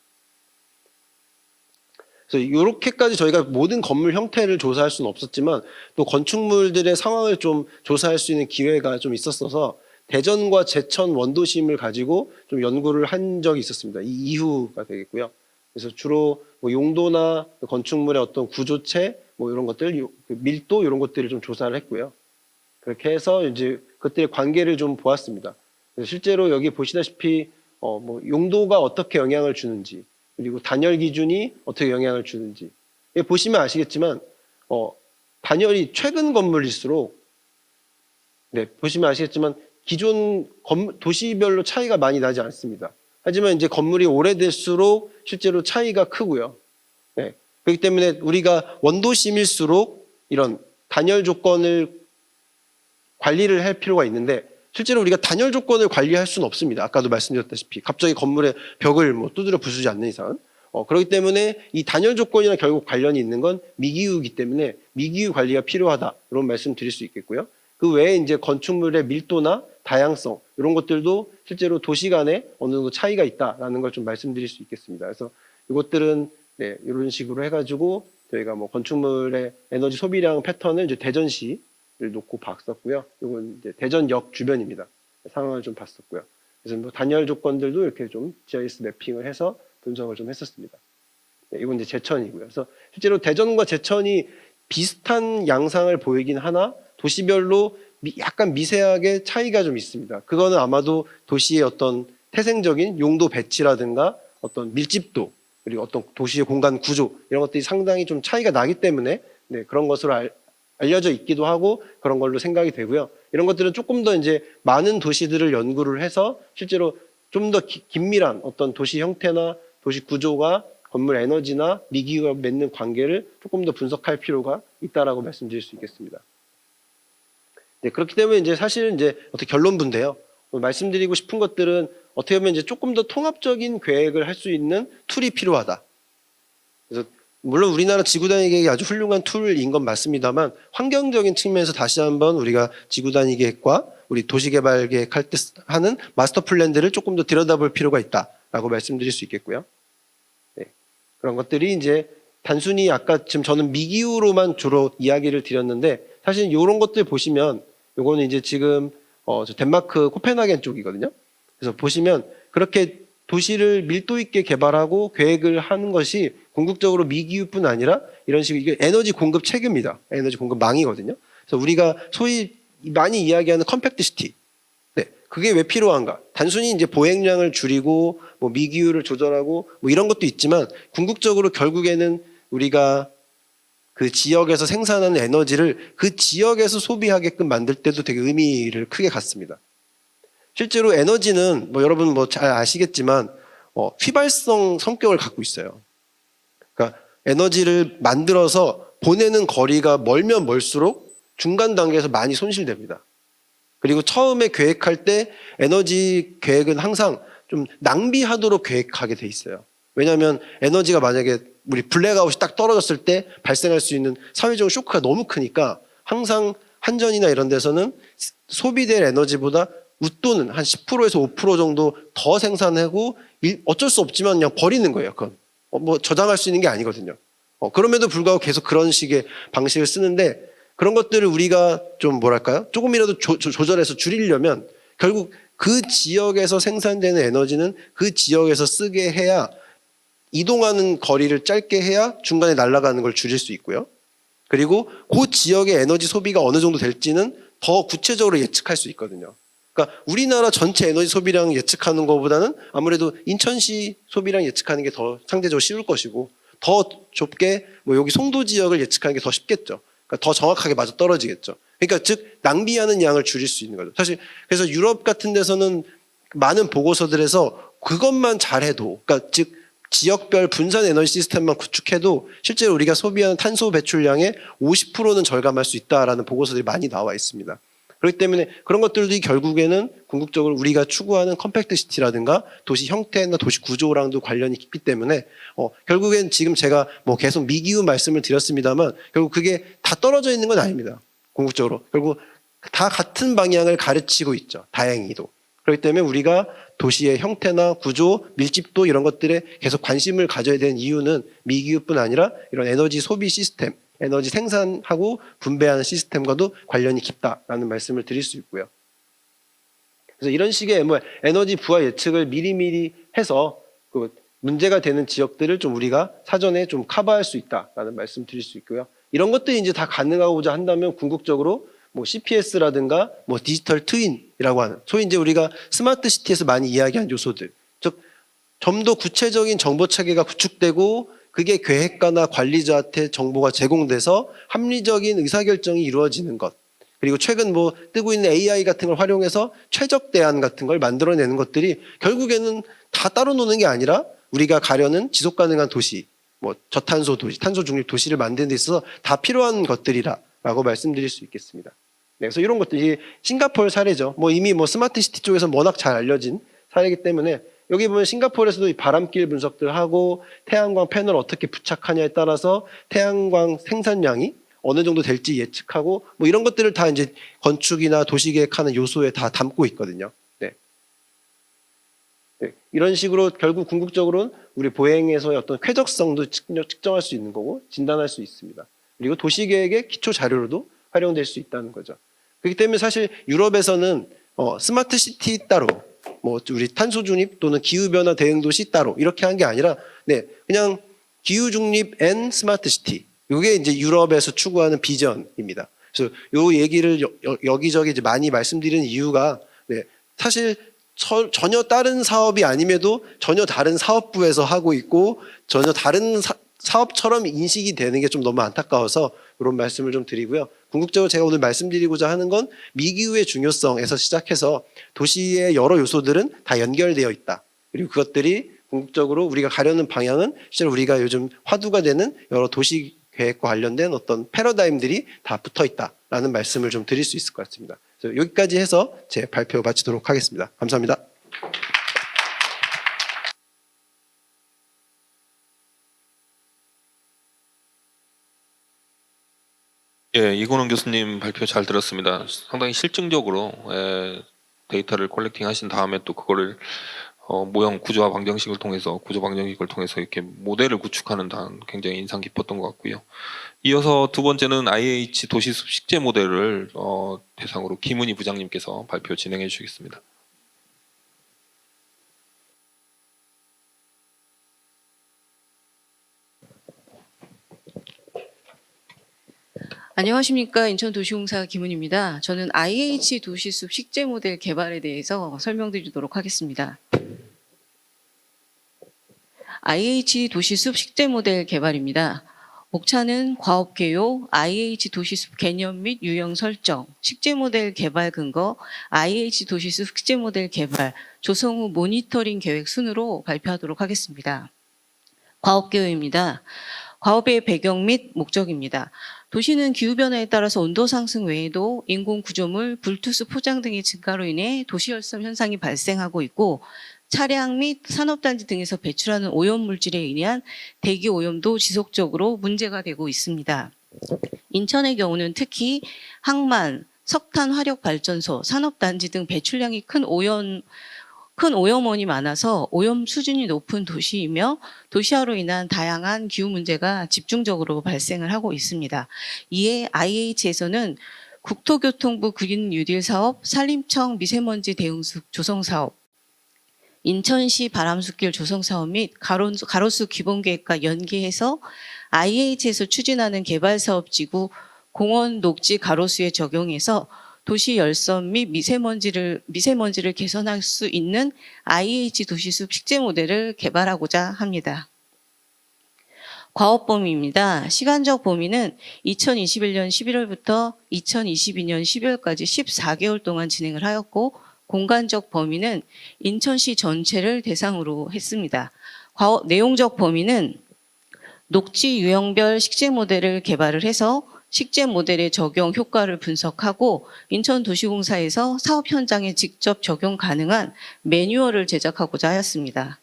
그래서 이렇게까지 저희가 모든 건물 형태를 조사할 수는 없었지만 또 건축물들의 상황을 좀 조사할 수 있는 기회가 좀 있었어서 대전과 제천 원도심을 가지고 좀 연구를 한 적이 있었습니다. 이 이후가 되겠고요. 그래서 주로 뭐 용도나 건축물의 어떤 구조체 뭐 이런 것들, 밀도 이런 것들을 좀 조사를 했고요. 그렇게 해서 이제 그때의 관계를 좀 보았습니다. 그래서 실제로 여기 보시다시피 뭐 용도가 어떻게 영향을 주는지 그리고 단열 기준이 어떻게 영향을 주는지 보시면 아시겠지만 단열이 최근 건물일수록 네 보시면 아시겠지만 기존 도시별로 차이가 많이 나지 않습니다. 하지만 이제 건물이 오래될수록 실제로 차이가 크고요. 네. 그렇기 때문에 우리가 원도심일수록 이런 단열 조건을 관리를 할 필요가 있는데 실제로 우리가 단열 조건을 관리할 수는 없습니다. 아까도 말씀드렸다시피 갑자기 건물의 벽을 뭐 두드려 부수지 않는 이상 그렇기 때문에 이 단열 조건이랑 결국 관련이 있는 건 미기후이기 때문에 미기후 관리가 필요하다 이런 말씀 드릴 수 있겠고요. 그 외에 이제 건축물의 밀도나 다양성 이런 것들도 실제로 도시 간에 어느 정도 차이가 있다라는 걸 좀 말씀드릴 수 있겠습니다. 그래서 이것들은 네, 이런 식으로 해가지고 저희가 뭐 건축물의 에너지 소비량 패턴을 이제 대전시를 놓고 봤었고요. 이건 이제 대전역 주변입니다. 상황을 좀 봤었고요. 그래서 뭐 단열 조건들도 이렇게 좀 GIS 매핑을 해서 분석을 좀 했었습니다. 네, 이건 이제 제천이고요. 그래서 실제로 대전과 제천이 비슷한 양상을 보이긴 하나 도시별로 약간 미세하게 차이가 좀 있습니다. 그거는 아마도 도시의 어떤 태생적인 용도 배치라든가 어떤 밀집도 그리고 어떤 도시의 공간 구조 이런 것들이 상당히 좀 차이가 나기 때문에 네, 그런 것으로 알려져 있기도 하고 그런 걸로 생각이 되고요. 이런 것들은 조금 더 이제 많은 도시들을 연구를 해서 실제로 좀 더 긴밀한 어떤 도시 형태나 도시 구조가 건물 에너지나 미기후와 맺는 관계를 조금 더 분석할 필요가 있다라고 말씀드릴 수 있겠습니다. 네, 그렇기 때문에 이제 사실은 이제 어떻게 결론부인데요. 말씀드리고 싶은 것들은 어떻게 보면 이제 조금 더 통합적인 계획을 할 수 있는 툴이 필요하다. 그래서 물론 우리나라 지구단위 계획이 아주 훌륭한 툴인 건 맞습니다만 환경적인 측면에서 다시 한번 우리가 지구단위 계획과 우리 도시개발 계획할 때 하는 마스터 플랜들을 조금 더 들여다볼 필요가 있다라고 말씀드릴 수 있겠고요. 네. 그런 것들이 이제 단순히 아까 지금 저는 미기후로만 주로 이야기를 드렸는데 사실 이런 것들 보시면 요거는 이제 지금 저 덴마크 코펜하겐 쪽이거든요. 그래서 보시면 그렇게 도시를 밀도 있게 개발하고 계획을 하는 것이 궁극적으로 미기후뿐 아니라 이런 식으로 이게 에너지 공급 체계입니다. 에너지 공급 망이거든요. 그래서 우리가 소위 많이 이야기하는 컴팩트 시티. 네, 그게 왜 필요한가? 단순히 이제 보행량을 줄이고 뭐 미기후를 조절하고 뭐 이런 것도 있지만 궁극적으로 결국에는 우리가 그 지역에서 생산하는 에너지를 그 지역에서 소비하게끔 만들 때도 되게 의미를 크게 갖습니다. 실제로 에너지는 뭐 여러분 뭐 잘 아시겠지만 휘발성 성격을 갖고 있어요. 그러니까 에너지를 만들어서 보내는 거리가 멀면 멀수록 중간 단계에서 많이 손실됩니다. 그리고 처음에 계획할 때 에너지 계획은 항상 좀 낭비하도록 계획하게 돼 있어요. 왜냐하면 에너지가 만약에 우리 블랙아웃이 딱 떨어졌을 때 발생할 수 있는 사회적인 쇼크가 너무 크니까 항상 한전이나 이런 데서는 소비될 에너지보다 웃도는 한 10%에서 5% 정도 더 생산하고 어쩔 수 없지만 그냥 버리는 거예요. 그건 뭐 저장할 수 있는 게 아니거든요. 그럼에도 불구하고 계속 그런 식의 방식을 쓰는데 그런 것들을 우리가 좀 뭐랄까요? 조금이라도 조절해서 줄이려면 결국 그 지역에서 생산되는 에너지는 그 지역에서 쓰게 해야 이동하는 거리를 짧게 해야 중간에 날아가는 걸 줄일 수 있고요. 그리고 그 지역의 에너지 소비가 어느 정도 될지는 더 구체적으로 예측할 수 있거든요. 그러니까 우리나라 전체 에너지 소비량 예측하는 것보다는 아무래도 인천시 소비량 예측하는 게 더 상대적으로 쉬울 것이고 더 좁게 뭐 여기 송도 지역을 예측하는 게 더 쉽겠죠. 그러니까 더 정확하게 맞아 떨어지겠죠. 그러니까 즉 낭비하는 양을 줄일 수 있는 거죠. 사실 그래서 유럽 같은 데서는 많은 보고서들에서 그것만 잘해도 그러니까 즉 지역별 분산 에너지 시스템만 구축해도 실제로 우리가 소비하는 탄소 배출량의 50%는 절감할 수 있다라는 보고서들이 많이 나와 있습니다. 그렇기 때문에 그런 것들이 결국에는 궁극적으로 우리가 추구하는 컴팩트 시티라든가 도시 형태나 도시 구조랑도 관련이 깊기 때문에 결국엔 지금 제가 뭐 계속 미기후 말씀을 드렸습니다만 결국 그게 다 떨어져 있는 건 아닙니다. 궁극적으로 결국 다 같은 방향을 가르치고 있죠. 다행히도. 그렇기 때문에 우리가 도시의 형태나 구조, 밀집도 이런 것들에 계속 관심을 가져야 되는 이유는 미기후뿐 아니라 이런 에너지 소비 시스템, 에너지 생산하고 분배하는 시스템과도 관련이 깊다라는 말씀을 드릴 수 있고요. 그래서 이런 식의 에너지 부하 예측을 미리미리 해서 그 문제가 되는 지역들을 좀 우리가 사전에 좀 커버할 수 있다라는 말씀 드릴 수 있고요. 이런 것들이 이제 다 가능하고자 한다면 궁극적으로 뭐 CPS라든가 뭐 디지털 트윈이라고 하는 소위 이제 우리가 스마트 시티에서 많이 이야기한 요소들, 즉 좀 더 구체적인 정보 체계가 구축되고 그게 계획가나 관리자한테 정보가 제공돼서 합리적인 의사결정이 이루어지는 것. 그리고 최근 뭐 뜨고 있는 AI 같은 걸 활용해서 최적 대안 같은 걸 만들어내는 것들이 결국에는 다 따로 노는 게 아니라 우리가 가려는 지속 가능한 도시, 뭐 저탄소 도시, 탄소 중립 도시를 만드는 데 있어서 다 필요한 것들이라고 말씀드릴 수 있겠습니다. 네, 그래서 이런 것들이 싱가포르 사례죠. 뭐 이미 뭐 스마트 시티 쪽에서 워낙 잘 알려진 사례이기 때문에 여기 보면 싱가포르에서도 이 바람길 분석들 하고 태양광 패널 어떻게 부착하냐에 따라서 태양광 생산량이 어느 정도 될지 예측하고 뭐 이런 것들을 다 이제 건축이나 도시계획하는 요소에 다 담고 있거든요. 네. 네. 이런 식으로 결국 궁극적으로는 우리 보행에서의 어떤 쾌적성도 측정할 수 있는 거고 진단할 수 있습니다. 그리고 도시계획의 기초 자료로도 활용될 수 있다는 거죠. 그렇기 때문에 사실 유럽에서는 스마트 시티 따로 뭐 우리 탄소 중립 또는 기후 변화 대응 도시 따로 이렇게 한 게 아니라 네 그냥 기후 중립 앤 스마트 시티 이게 이제 유럽에서 추구하는 비전입니다. 그래서 요 얘기를 여기저기 이제 많이 말씀드리는 이유가 네 사실 전혀 다른 사업이 아님에도 전혀 다른 사업부에서 하고 있고 전혀 다른 사업처럼 인식이 되는 게 좀 너무 안타까워서 이런 말씀을 좀 드리고요. 궁극적으로 제가 오늘 말씀드리고자 하는 건 미기후의 중요성에서 시작해서 도시의 여러 요소들은 다 연결되어 있다. 그리고 그것들이 궁극적으로 우리가 가려는 방향은 실제로 우리가 요즘 화두가 되는 여러 도시 계획과 관련된 어떤 패러다임들이 다 붙어 있다라는 말씀을 좀 드릴 수 있을 것 같습니다. 그래서 여기까지 해서 제 발표 마치도록 하겠습니다. 감사합니다. 예, 이건원 교수님 발표 잘 들었습니다. 상당히 실증적으로 데이터를 컬렉팅 하신 다음에 또 그거를 모형 구조화 방정식을 통해서 구조 방정식을 통해서 이렇게 모델을 구축하는 단 굉장히 인상 깊었던 것 같고요. 이어서 두 번째는 IH 도시숲 식재 모델을 대상으로 김은희 부장님께서 발표 진행해 주시겠습니다. 안녕하십니까. 인천도시공사 김은입니다. 저는 IH 도시숲 식재 모델 개발에 대해서 설명드리도록 하겠습니다. IH 도시숲 식재 모델 개발입니다. 목차는 과업 개요, IH 도시숲 개념 및 유형 설정, 식재 모델 개발 근거, IH 도시숲 식재 모델 개발, 조성 후 모니터링 계획 순으로 발표하도록 하겠습니다. 과업 개요입니다. 과업의 배경 및 목적입니다. 도시는 기후변화에 따라서 온도 상승 외에도 인공 구조물, 불투수 포장 등의 증가로 인해 도시열섬 현상이 발생하고 있고 차량 및 산업단지 등에서 배출하는 오염물질에 의한 대기 오염도 지속적으로 문제가 되고 있습니다. 인천의 경우는 특히 항만, 석탄 화력 발전소, 산업단지 등 배출량이 큰 오염원이 많아서 오염 수준이 높은 도시이며 도시화로 인한 다양한 기후 문제가 집중적으로 발생을 하고 있습니다. 이에 IH에서는 국토교통부 그린 뉴딜 사업, 산림청 미세먼지 대응숲 조성 사업, 인천시 바람숲길 조성 사업 및 가로수 기본계획과 연계해서 IH에서 추진하는 개발사업지구 공원 녹지 가로수에 적용해서 도시 열섬 및 미세먼지를 개선할 수 있는 IH 도시숲 식재 모델을 개발하고자 합니다. 과업 범위입니다. 시간적 범위는 2021년 11월부터 2022년 12월까지 14개월 동안 진행을 하였고 공간적 범위는 인천시 전체를 대상으로 했습니다. 내용적 범위는 녹지 유형별 식재 모델을 개발을 해서 식재 모델의 적용 효과를 분석하고 인천도시공사에서 사업 현장에 직접 적용 가능한 매뉴얼을 제작하고자 하였습니다.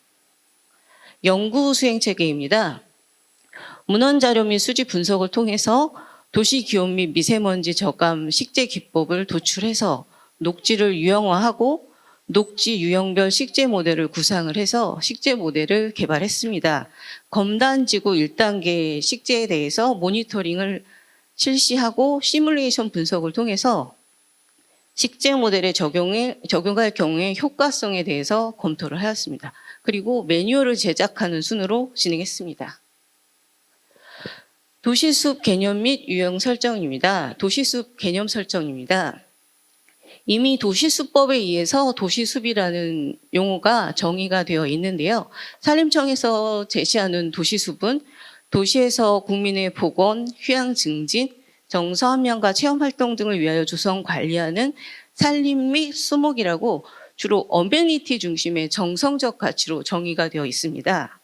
연구 수행 체계입니다. 문헌 자료 및 수지 분석을 통해서 도시 기온 및 미세먼지 저감 식재 기법을 도출해서 녹지를 유형화하고 녹지 유형별 식재 모델을 구상을 해서 식재 모델을 개발했습니다. 검단지구 1단계 식재에 대해서 모니터링을 실시하고 시뮬레이션 분석을 통해서 식재 모델에 적용할 경우에 효과성에 대해서 검토를 하였습니다. 그리고 매뉴얼을 제작하는 순으로 진행했습니다. 도시숲 개념 및 유형 설정입니다. 도시숲 개념 설정입니다. 이미 도시숲법에 의해서 도시숲이라는 용어가 정의가 되어 있는데요. 산림청에서 제시하는 도시숲은 도시에서 국민의 복원, 휴양 증진, 정서 함양과 체험 활동 등을 위하여 조성 관리하는 산림 및 수목이라고 주로 어메니티 중심의 정성적 가치로 정의가 되어 있습니다.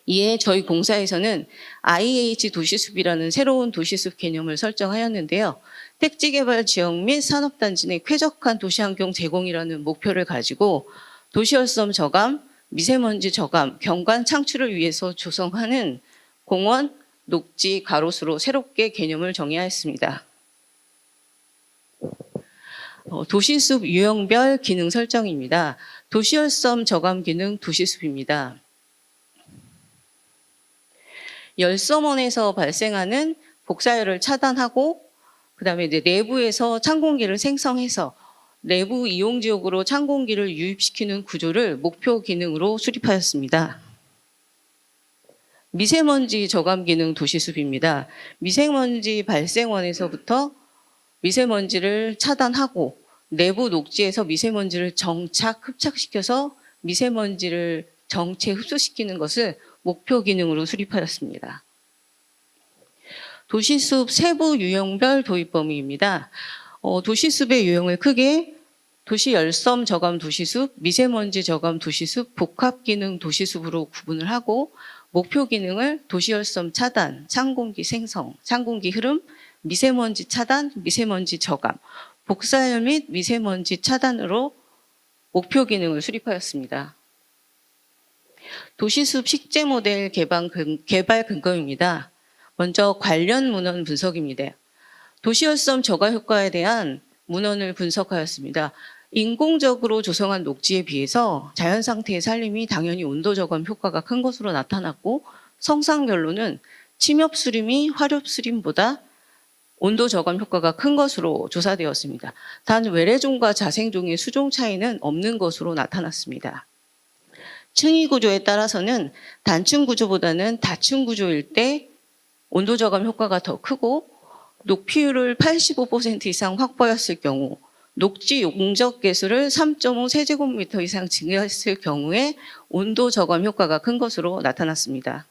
이에 저희 공사에서는 IH 도시숲이라는 새로운 도시숲 개념을 설정하였는데요. 택지개발 지역 및 산업단지 내 쾌적한 도시환경 제공이라는 목표를 가지고 도시열섬 저감, 미세먼지 저감, 경관 창출을 위해서 조성하는 공원, 녹지, 가로수로 새롭게 개념을 정의하였습니다. 도시숲 유형별 기능 설정입니다. 도시열섬 저감 기능 도시숲입니다. 열섬원에서 발생하는 복사열을 차단하고 그다음에 이제 내부에서 찬 공기를 생성해서 내부 이용 지역으로 찬 공기를 유입시키는 구조를 목표 기능으로 수립하였습니다. 미세먼지 저감 기능 도시숲입니다. 미세먼지 발생원에서부터 미세먼지를 차단하고 내부 녹지에서 미세먼지를 흡착시켜서 미세먼지를 정체 흡수시키는 것을 목표 기능으로 수립하였습니다. 도시숲 세부 유형별 도입 범위입니다. 도시숲의 유형을 크게 도시 열섬 저감 도시숲, 미세먼지 저감 도시숲, 복합 기능 도시숲으로 구분을 하고 목표 기능을 도시열섬 차단, 찬공기 생성, 찬공기 흐름, 미세먼지 차단, 미세먼지 저감, 복사열 및 미세먼지 차단으로 목표 기능을 수립하였습니다. 도시숲 식재 모델 개발 근거입니다. 먼저 관련 문헌 분석입니다. 도시열섬 저가 효과에 대한 문헌을 분석하였습니다. 인공적으로 조성한 녹지에 비해서 자연 상태의 산림이 당연히 온도 저감 효과가 큰 것으로 나타났고, 성상별로는 침엽수림이 화렵수림보다 온도 저감 효과가 큰 것으로 조사되었습니다. 단 외래종과 자생종의 수종 차이는 없는 것으로 나타났습니다. 층위 구조에 따라서는 단층 구조보다는 다층 구조일 때 온도 저감 효과가 더 크고, 녹피율을 85% 이상 확보했을 경우, 녹지 용적 개수를 3.5 세제곱미터 이상 증가했을 경우에 온도 저감 효과가 큰 것으로 나타났습니다.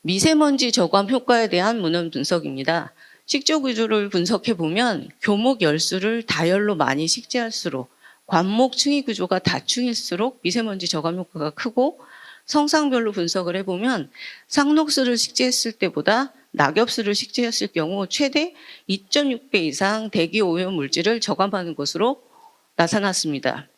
미세먼지 저감 효과에 대한 문헌 분석입니다. 식조 구조를 분석해 보면 교목 열수를 다열로 많이 식재할수록 관목 층위 구조가 다층일수록 미세먼지 저감 효과가 크고, 성상별로 분석을 해보면 상록수를 식재했을 때보다 낙엽수를 식재했을 경우 최대 2.6배 이상 대기 오염 물질을 저감하는 것으로 나타났습니다.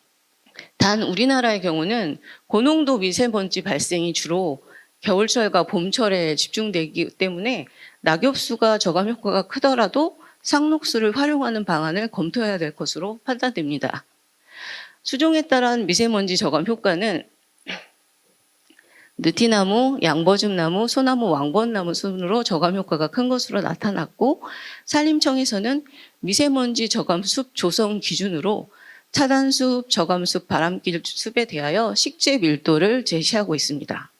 단 우리나라의 경우는 고농도 미세먼지 발생이 주로 겨울철과 봄철에 집중되기 때문에 낙엽수가 저감 효과가 크더라도 상록수를 활용하는 방안을 검토해야 될 것으로 판단됩니다. 수종에 따른 미세먼지 저감 효과는 느티나무, 양버줌나무, 소나무, 왕벚나무 순으로 저감 효과가 큰 것으로 나타났고, 산림청에서는 미세먼지 저감숲 조성 기준으로 차단숲, 저감숲, 바람길숲에 대하여 식재 밀도를 제시하고 있습니다.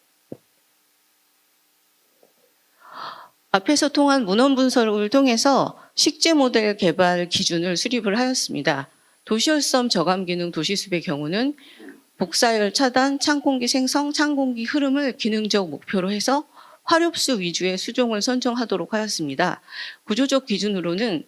앞에서 통한 문헌 분석을 통해서 식재 모델 개발 기준을 수립을 하였습니다. 도시열섬 저감 기능 도시숲의 경우는 복사열 차단, 찬공기 생성, 찬공기 흐름을 기능적 목표로 해서 화렵수 위주의 수종을 선정하도록 하였습니다. 구조적 기준으로는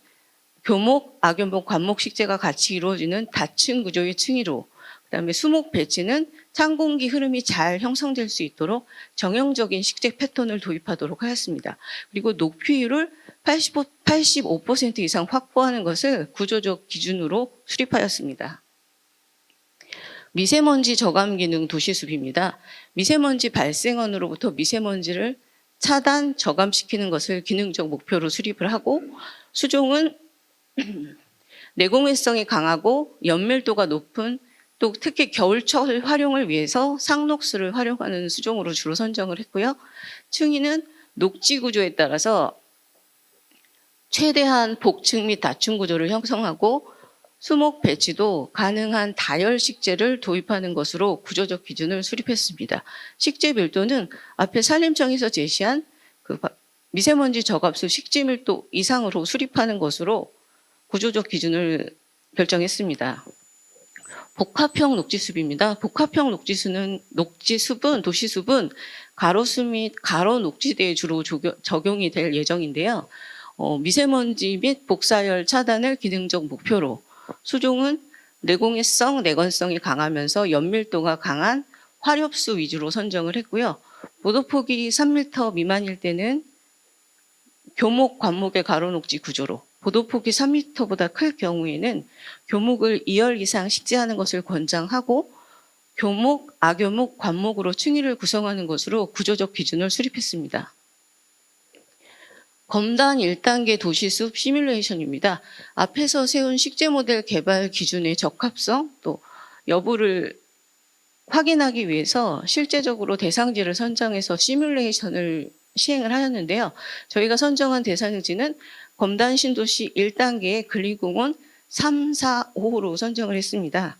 교목, 악교목, 관목 식재가 같이 이루어지는 다층 구조의 층위로, 그다음에 수목 배치는 찬공기 흐름이 잘 형성될 수 있도록 정형적인 식재 패턴을 도입하도록 하였습니다. 그리고 녹피율을 85% 이상 확보하는 것을 구조적 기준으로 수립하였습니다. 미세먼지 저감 기능 도시숲입니다. 미세먼지 발생원으로부터 미세먼지를 차단, 저감시키는 것을 기능적 목표로 수립을 하고, 수종은 내공해성이 강하고 연밀도가 높은, 또 특히 겨울철 활용을 위해서 상록수를 활용하는 수종으로 주로 선정을 했고요. 층위는 녹지 구조에 따라서 최대한 복층 및 다층 구조를 형성하고, 수목 배치도 가능한 다열 식재를 도입하는 것으로 구조적 기준을 수립했습니다. 식재 밀도는 앞에 산림청에서 제시한 그 미세먼지 저감수 식재 밀도 이상으로 수립하는 것으로 구조적 기준을 결정했습니다. 복합형 녹지숲입니다. 복합형 녹지숲은 도시숲은 가로수 및 가로 녹지대에 주로 적용이 될 예정인데요. 미세먼지 및 복사열 차단을 기능적 목표로, 수종은 내공해성, 내건성이 강하면서 연밀도가 강한 화렵수 위주로 선정을 했고요. 보도폭이 3m 미만일 때는 교목, 관목의 가로녹지 구조로, 보도폭이 3m보다 클 경우에는 교목을 2열 이상 식재하는 것을 권장하고, 교목, 아교목, 관목으로 층위를 구성하는 것으로 구조적 기준을 수립했습니다. 검단 1단계 도시숲 시뮬레이션입니다. 앞에서 세운 식재 모델 개발 기준의 적합성 또 여부를 확인하기 위해서 실제적으로 대상지를 선정해서 시뮬레이션을 시행을 하였는데요. 저희가 선정한 대상지는 검단 신도시 1단계의 근리공원 3, 4, 5호로 선정을 했습니다.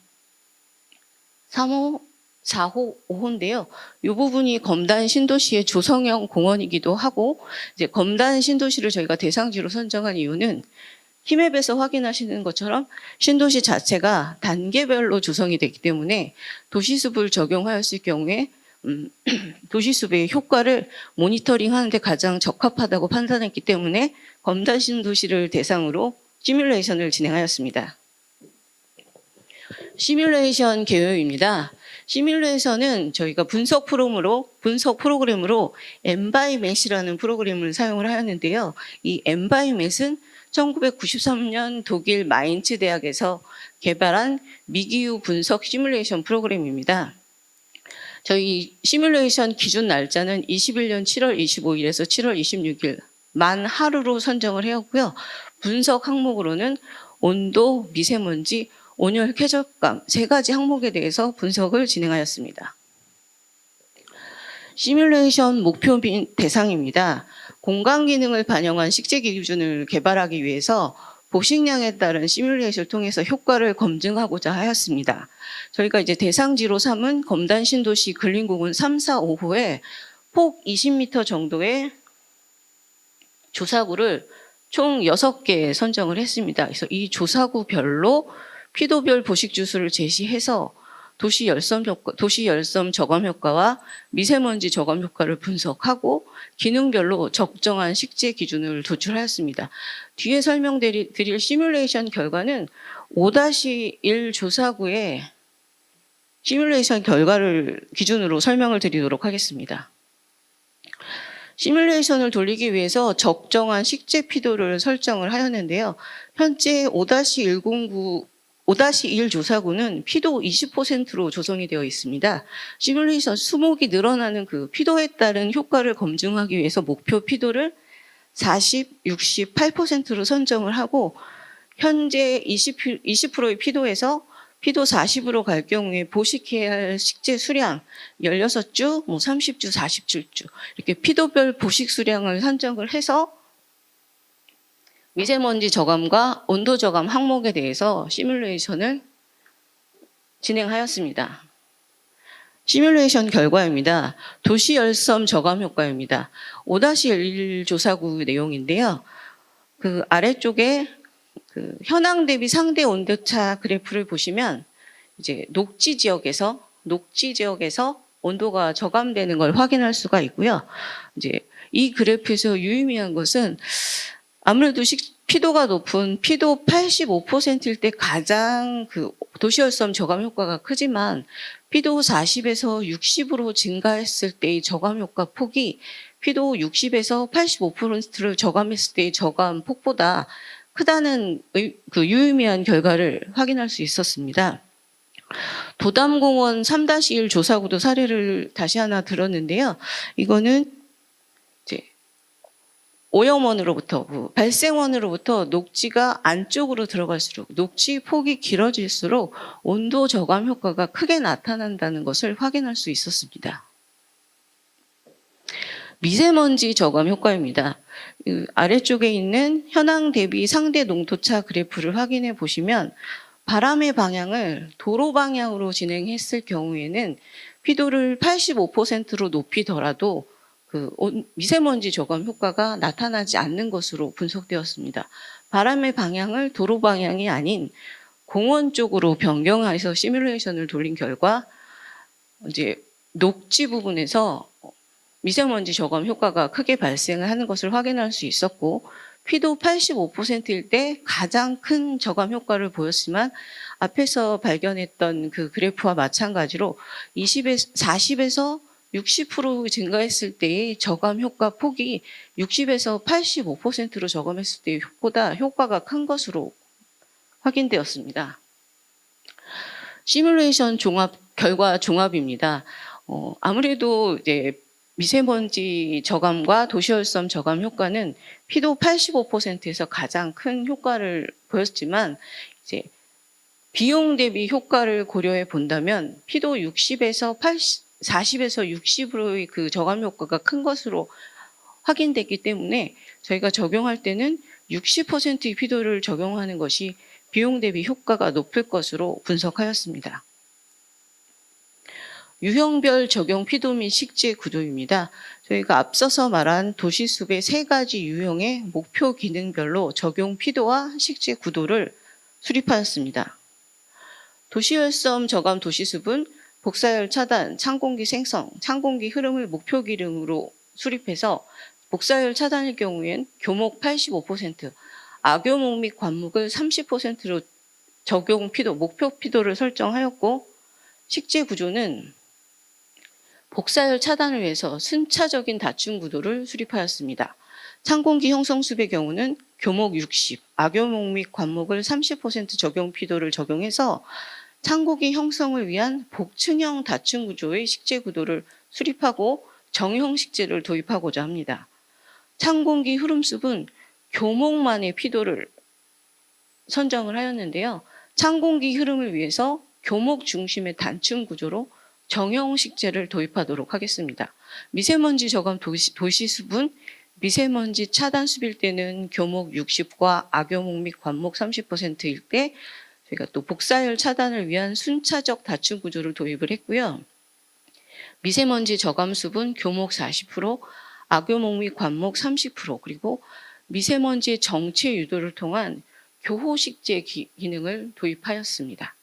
3호, 4호, 5호인데요. 이 부분이 검단 신도시의 조성형 공원이기도 하고, 이제 검단 신도시를 저희가 대상지로 선정한 이유는 히맵에서 확인하시는 것처럼 신도시 자체가 단계별로 조성이 되기 때문에 도시숲을 적용하였을 경우에 도시숲의 효과를 모니터링하는 데 가장 적합하다고 판단했기 때문에 검단 신도시를 대상으로 시뮬레이션을 진행하였습니다. 시뮬레이션 개요입니다. 시뮬레이션은 저희가 분석 프로그램으로 엔바이맷이라는 프로그램을 사용을 하였는데요. 이 엔바이맷은 1993년 독일 마인츠 대학에서 개발한 미기후 분석 시뮬레이션 프로그램입니다. 저희 시뮬레이션 기준 날짜는 21년 7월 25일에서 7월 26일 만 하루로 선정을 해왔고요. 분석 항목으로는 온도, 미세먼지, 온열 쾌적감 세 가지 항목에 대해서 분석을 진행하였습니다. 시뮬레이션 목표 대상입니다. 공간 기능을 반영한 식재 기준을 개발하기 위해서 복식량에 따른 시뮬레이션을 통해서 효과를 검증하고자 하였습니다. 저희가 이제 대상지로 삼은 검단 신도시 근린공원 3, 4, 5호에 폭 20m 정도의 조사구를 총 6개 선정을 했습니다. 그래서 이 조사구별로 피도별 보식 주수를 제시해서 도시 열섬 저감 효과와 미세먼지 저감 효과를 분석하고 기능별로 적정한 식재 기준을 도출하였습니다. 뒤에 설명드릴 시뮬레이션 결과는 5-1 조사구의 시뮬레이션 결과를 기준으로 설명을 드리도록 하겠습니다. 시뮬레이션을 돌리기 위해서 적정한 식재 피도를 설정을 하였는데요. 현재 5-1 조사구는 피도 20%로 조성이 되어 있습니다. 시뮬레이션 수목이 늘어나는 그 피도에 따른 효과를 검증하기 위해서 목표 피도를 40, 60, 8%로 선정을 하고 현재 20%의 피도에서 피도 40으로 갈 경우에 보식해야 할 식재 수량 16주, 30주, 47주 이렇게 피도별 보식 수량을 선정을 해서 미세먼지 저감과 온도 저감 항목에 대해서 시뮬레이션을 진행하였습니다. 시뮬레이션 결과입니다. 도시열섬 저감 효과입니다. 5-1 조사구 내용인데요. 그 아래쪽에 그 현황 대비 상대 온도차 그래프를 보시면 이제 녹지 지역에서 온도가 저감되는 걸 확인할 수가 있고요. 이제 이 그래프에서 유의미한 것은 아무래도 피도가 높은 피도 85%일 때 가장 그 도시열섬 저감 효과가 크지만 피도 40에서 60으로 증가했을 때의 저감 효과 폭이 피도 60에서 85%를 저감했을 때의 저감 폭보다 크다는 그 유의미한 결과를 확인할 수 있었습니다. 도담공원 3-1 조사구도 사례를 다시 하나 들었는데요. 이거는 이제 오염원으로부터 발생원으로부터 녹지가 안쪽으로 들어갈수록 녹지 폭이 길어질수록 온도 저감 효과가 크게 나타난다는 것을 확인할 수 있었습니다. 미세먼지 저감 효과입니다. 아래쪽에 있는 현황 대비 상대 농도차 그래프를 확인해 보시면 바람의 방향을 도로 방향으로 진행했을 경우에는 피도를 85%로 높이더라도 그 미세먼지 저감 효과가 나타나지 않는 것으로 분석되었습니다. 바람의 방향을 도로 방향이 아닌 공원 쪽으로 변경해서 시뮬레이션을 돌린 결과 이제 녹지 부분에서 미세먼지 저감 효과가 크게 발생을 하는 것을 확인할 수 있었고 피도 85%일 때 가장 큰 저감 효과를 보였지만 앞에서 발견했던 그 그래프와 마찬가지로 40에서 60% 증가했을 때의 저감 효과 폭이 60에서 85%로 저감했을 때의 보다 효과가 큰 것으로 확인되었습니다. 시뮬레이션 결과 종합입니다. 아무래도 이제 미세먼지 저감과 도시열섬 저감 효과는 피도 85%에서 가장 큰 효과를 보였지만 이제 비용 대비 효과를 고려해 본다면 피도 40에서 60%의 그 저감 효과가 큰 것으로 확인됐기 때문에 저희가 적용할 때는 60%의 피도를 적용하는 것이 비용 대비 효과가 높을 것으로 분석하였습니다. 유형별 적용 피도 및 식재 구도입니다. 저희가 앞서서 말한 도시숲의 3가지 유형의 목표 기능별로 적용 피도와 식재 구도를 수립하였습니다. 도시열섬 저감 도시숲은 복사열 차단, 찬공기 생성, 찬공기 흐름을 목표 기능으로 수립해서 복사열 차단일 경우엔 교목 85%, 악교목 및 관목을 30%로 적용 피도, 목표 피도를 설정하였고 식재 구조는 복사열 차단을 위해서 순차적인 다중 구도를 수립하였습니다. 찬공기 형성숲의 경우는 교목 60, 악교목 및 관목을 30% 적용 피도를 적용해서 찬공기 형성을 위한 복층형 다층 구조의 식재 구도를 수립하고 정형 식재를 도입하고자 합니다. 찬 공기 흐름숲은 교목만의 피도를 선정을 하였는데요. 찬 공기 흐름을 위해서 교목 중심의 단층 구조로 정형 식재를 도입하도록 하겠습니다. 미세먼지 저감 도시숲은 미세먼지 차단숲일 때는 교목 60과 악교목 및 관목 30%일 때 저희가 또 복사열 차단을 위한 순차적 다층 구조를 도입을 했고요. 미세먼지 저감숲은 교목 40%, 악교목 및 관목 30%, 그리고 미세먼지의 정체 유도를 통한 교호식재 기능을 도입하였습니다.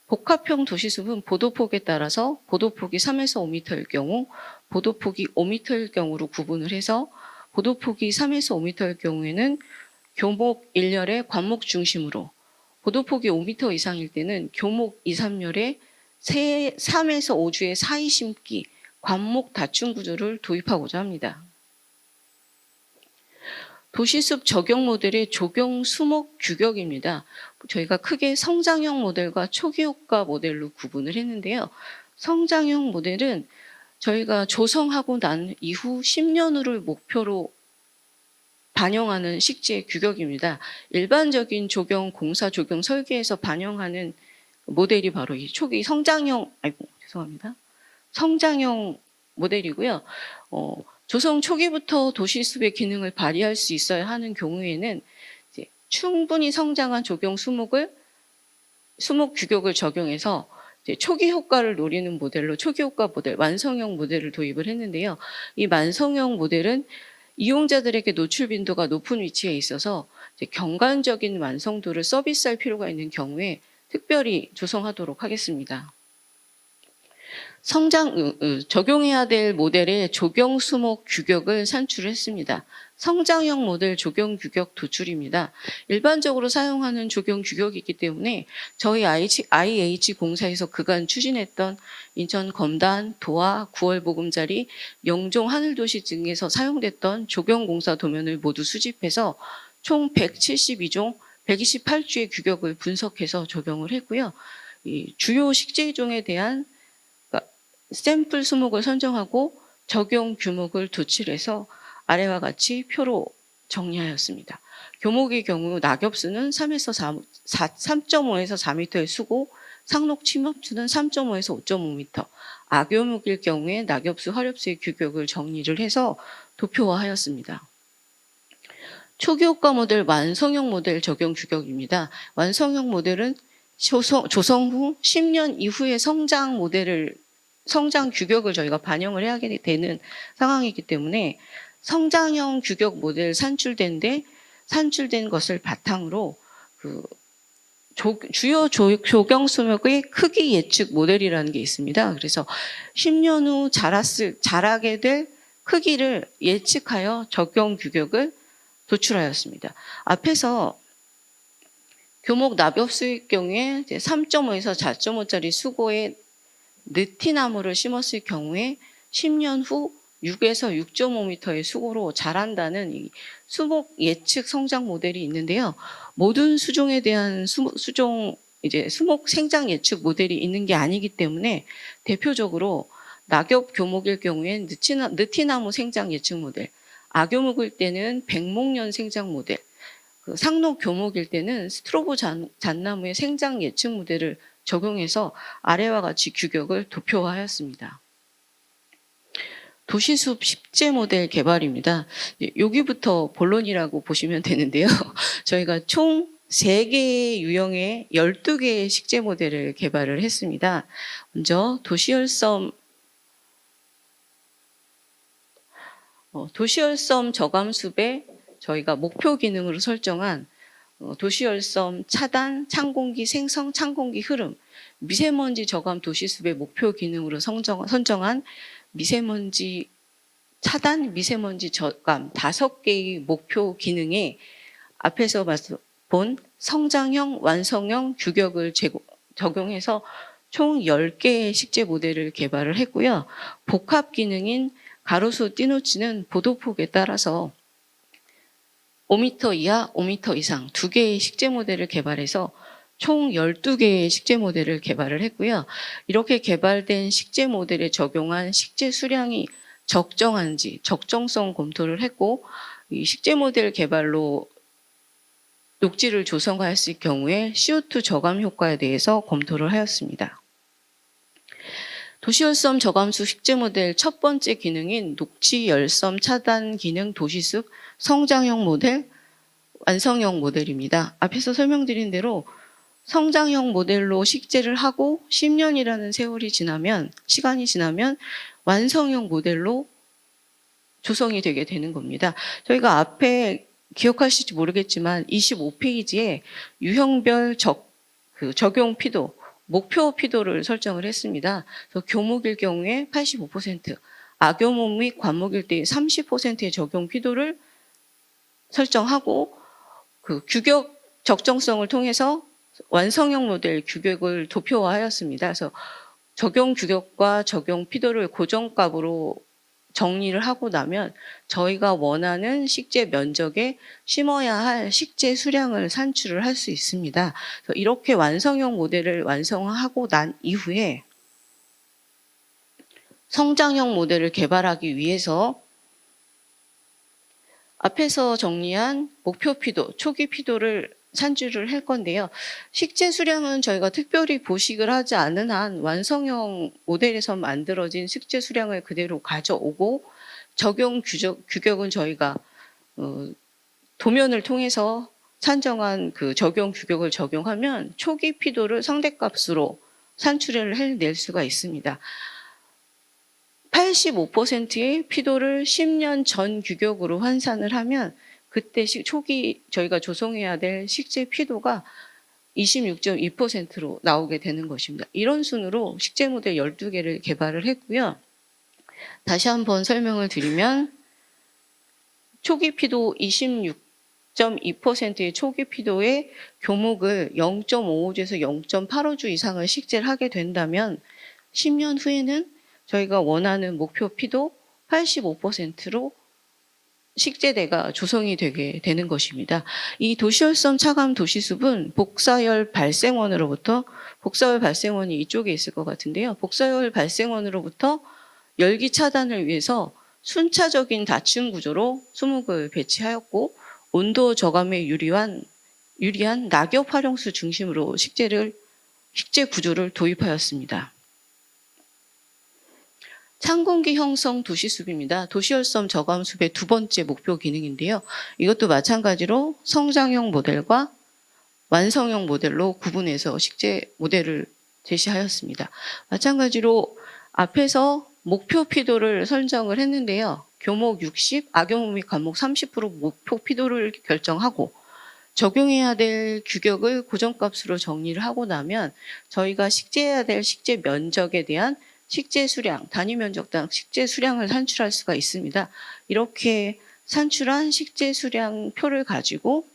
복합형 도시숲은 보도폭에 따라서 보도폭이 3에서 5m일 경우, 보도폭이 5m일 경우로 구분을 해서 보도폭이 3에서 5m일 경우에는 교목 1열의 관목 중심으로, 보도폭이 5m 이상일 때는 교목 2, 3열의 3에서 5주의 사이 심기, 관목 다층 구조를 도입하고자 합니다. 도시숲 적용 모델의 조경 수목 규격입니다. 저희가 크게 성장형 모델과 초기 효과 모델로 구분을 했는데요. 성장형 모델은 저희가 조성하고 난 이후 10년 후를 목표로 반영하는 식재 규격입니다. 일반적인 조경 공사 조경 설계에서 반영하는 모델이 바로 이 초기 성장형 모델이고요. 조성 초기부터 도시숲의 기능을 발휘할 수 있어야 하는 경우에는 이제 충분히 성장한 조경 수목 규격을 적용해서 이제 초기 효과를 노리는 모델로 초기 효과 모델, 완성형 모델을 도입을 했는데요. 이 완성형 모델은 이용자들에게 노출 빈도가 높은 위치에 있어서 이제 경관적인 완성도를 서비스할 필요가 있는 경우에 특별히 조성하도록 하겠습니다. 적용해야 될 모델의 조경 수목 규격을 산출했습니다. 성장형 모델 조경 규격 도출입니다. 일반적으로 사용하는 조경 규격이기 때문에 저희 IH 공사에서 그간 추진했던 인천 검단, 도화, 9월 보금자리, 영종 하늘도시 등에서 사용됐던 조경 공사 도면을 모두 수집해서 총 172종, 128주의 규격을 분석해서 적용을 했고요. 이 주요 식재종에 대한 샘플 수목을 선정하고 적용 규목을 도출해서 아래와 같이 표로 정리하였습니다. 교목의 경우 낙엽수는 3.5에서 4m의 수고, 상록 침엽수는 3.5에서 5.5m, 악교목일 경우에 낙엽수, 화렵수의 규격을 정리를 해서 도표화하였습니다. 초기효과 모델, 완성형 모델 적용 규격입니다. 완성형 모델은 조성 후 10년 이후의 성장 규격을 저희가 반영을 해야 되는 상황이기 때문에 성장형 규격 모델 산출된 것을 바탕으로 주요 조경 수목의 크기 예측 모델이라는 게 있습니다. 그래서 10년 후 자라게 될 크기를 예측하여 적용 규격을 도출하였습니다. 앞에서 교목 낙엽수의 경우에 3.5에서 4.5짜리 수고의 느티나무를 심었을 경우에 10년 후 6에서 6.5m의 수고로 자란다는 이 수목 예측 성장 모델이 있는데요. 모든 수종에 대한 수목 생장 예측 모델이 있는 게 아니기 때문에 대표적으로 낙엽 교목일 경우엔 느티나무 생장 예측 모델, 악교목일 때는 백목련 생장 모델, 상록 교목일 때는 스트로보 잣나무의 생장 예측 모델을 적용해서 아래와 같이 규격을 도표화하였습니다. 도시숲 식재 모델 개발입니다. 여기부터 본론이라고 보시면 되는데요. 저희가 총 3개의 유형의 12개의 식재 모델을 개발을 했습니다. 먼저 도시열섬 저감숲에 저희가 목표 기능으로 설정한 도시열섬 차단, 찬공기 생성, 찬공기 흐름, 미세먼지 저감 도시숲의 목표 기능으로 선정한 미세먼지 차단, 미세먼지 저감 5개의 목표 기능에 앞에서 본 성장형, 완성형 규격을 적용해서 총 10개의 식재 모델을 개발을 했고요. 복합 기능인 가로수 띠노치는 보도폭에 따라서 5m 이하, 5m 이상 2개의 식재 모델을 개발해서 총 12개의 식재 모델을 개발을 했고요. 이렇게 개발된 식재 모델에 적용한 식재 수량이 적정한지 적정성 검토를 했고 이 식재 모델 개발로 녹지를 조성했을 경우에 CO2 저감 효과에 대해서 검토를 하였습니다. 도시열섬 저감수 식재 모델 첫 번째 기능인 녹지 열섬 차단 기능 도시숲 성장형 모델, 완성형 모델입니다. 앞에서 설명드린 대로 성장형 모델로 식재를 하고 10년이라는 시간이 지나면 완성형 모델로 조성이 되게 되는 겁니다. 저희가 앞에 기억하실지 모르겠지만 25페이지에 유형별 적용 피도, 목표 피도를 설정을 했습니다. 그래서 교목일 경우에 85%, 아교목 및 관목일 때 30%의 적용 피도를 설정하고 그 규격 적정성을 통해서 완성형 모델 규격을 도표화하였습니다. 그래서 적용 규격과 적용 피도를 고정값으로 정리를 하고 나면 저희가 원하는 식재 면적에 심어야 할 식재 수량을 산출을 할 수 있습니다. 그래서 이렇게 완성형 모델을 완성하고 난 이후에 성장형 모델을 개발하기 위해서 앞에서 정리한 목표 피도, 초기 피도를 산출을 할 건데요. 식재 수량은 저희가 특별히 보식을 하지 않은 한 완성형 모델에서 만들어진 식재 수량을 그대로 가져오고 적용 규격은 저희가 도면을 통해서 산정한 그 적용 규격을 적용하면 초기 피도를 상대값으로 산출을 해낼 수가 있습니다. 85%의 피도를 10년 전 규격으로 환산을 하면 그때 초기 저희가 조성해야 될 식재 피도가 26.2%로 나오게 되는 것입니다. 이런 순으로 식재 모델 12개를 개발을 했고요. 다시 한번 설명을 드리면 초기 피도 26.2%의 초기 피도의 교목을 0.55주에서 0.85주 이상을 식재를 하게 된다면 10년 후에는 저희가 원하는 목표 피도 85%로 식재대가 조성이 되게 되는 것입니다. 이 도시열섬 차감 도시숲은 복사열 발생원으로부터, 복사열 발생원이 이쪽에 있을 것 같은데요. 복사열 발생원으로부터 열기 차단을 위해서 순차적인 닫힘 구조로 수목을 배치하였고 온도 저감에 유리한 낙엽 활용수 중심으로 식재 구조를 도입하였습니다. 찬공기 형성 도시숲입니다. 도시열섬 저감숲의 두 번째 목표 기능인데요. 이것도 마찬가지로 성장형 모델과 완성형 모델로 구분해서 식재 모델을 제시하였습니다. 마찬가지로 앞에서 목표 피도를 설정을 했는데요. 교목 60, 아교목 및 관목 30% 목표 피도를 결정하고 적용해야 될 규격을 고정값으로 정리를 하고 나면 저희가 식재해야 될 식재 면적에 대한 식재 수량, 단위 면적당 식재 수량을 산출할 수가 있습니다. 이렇게 산출한 식재 수량 표를 가지고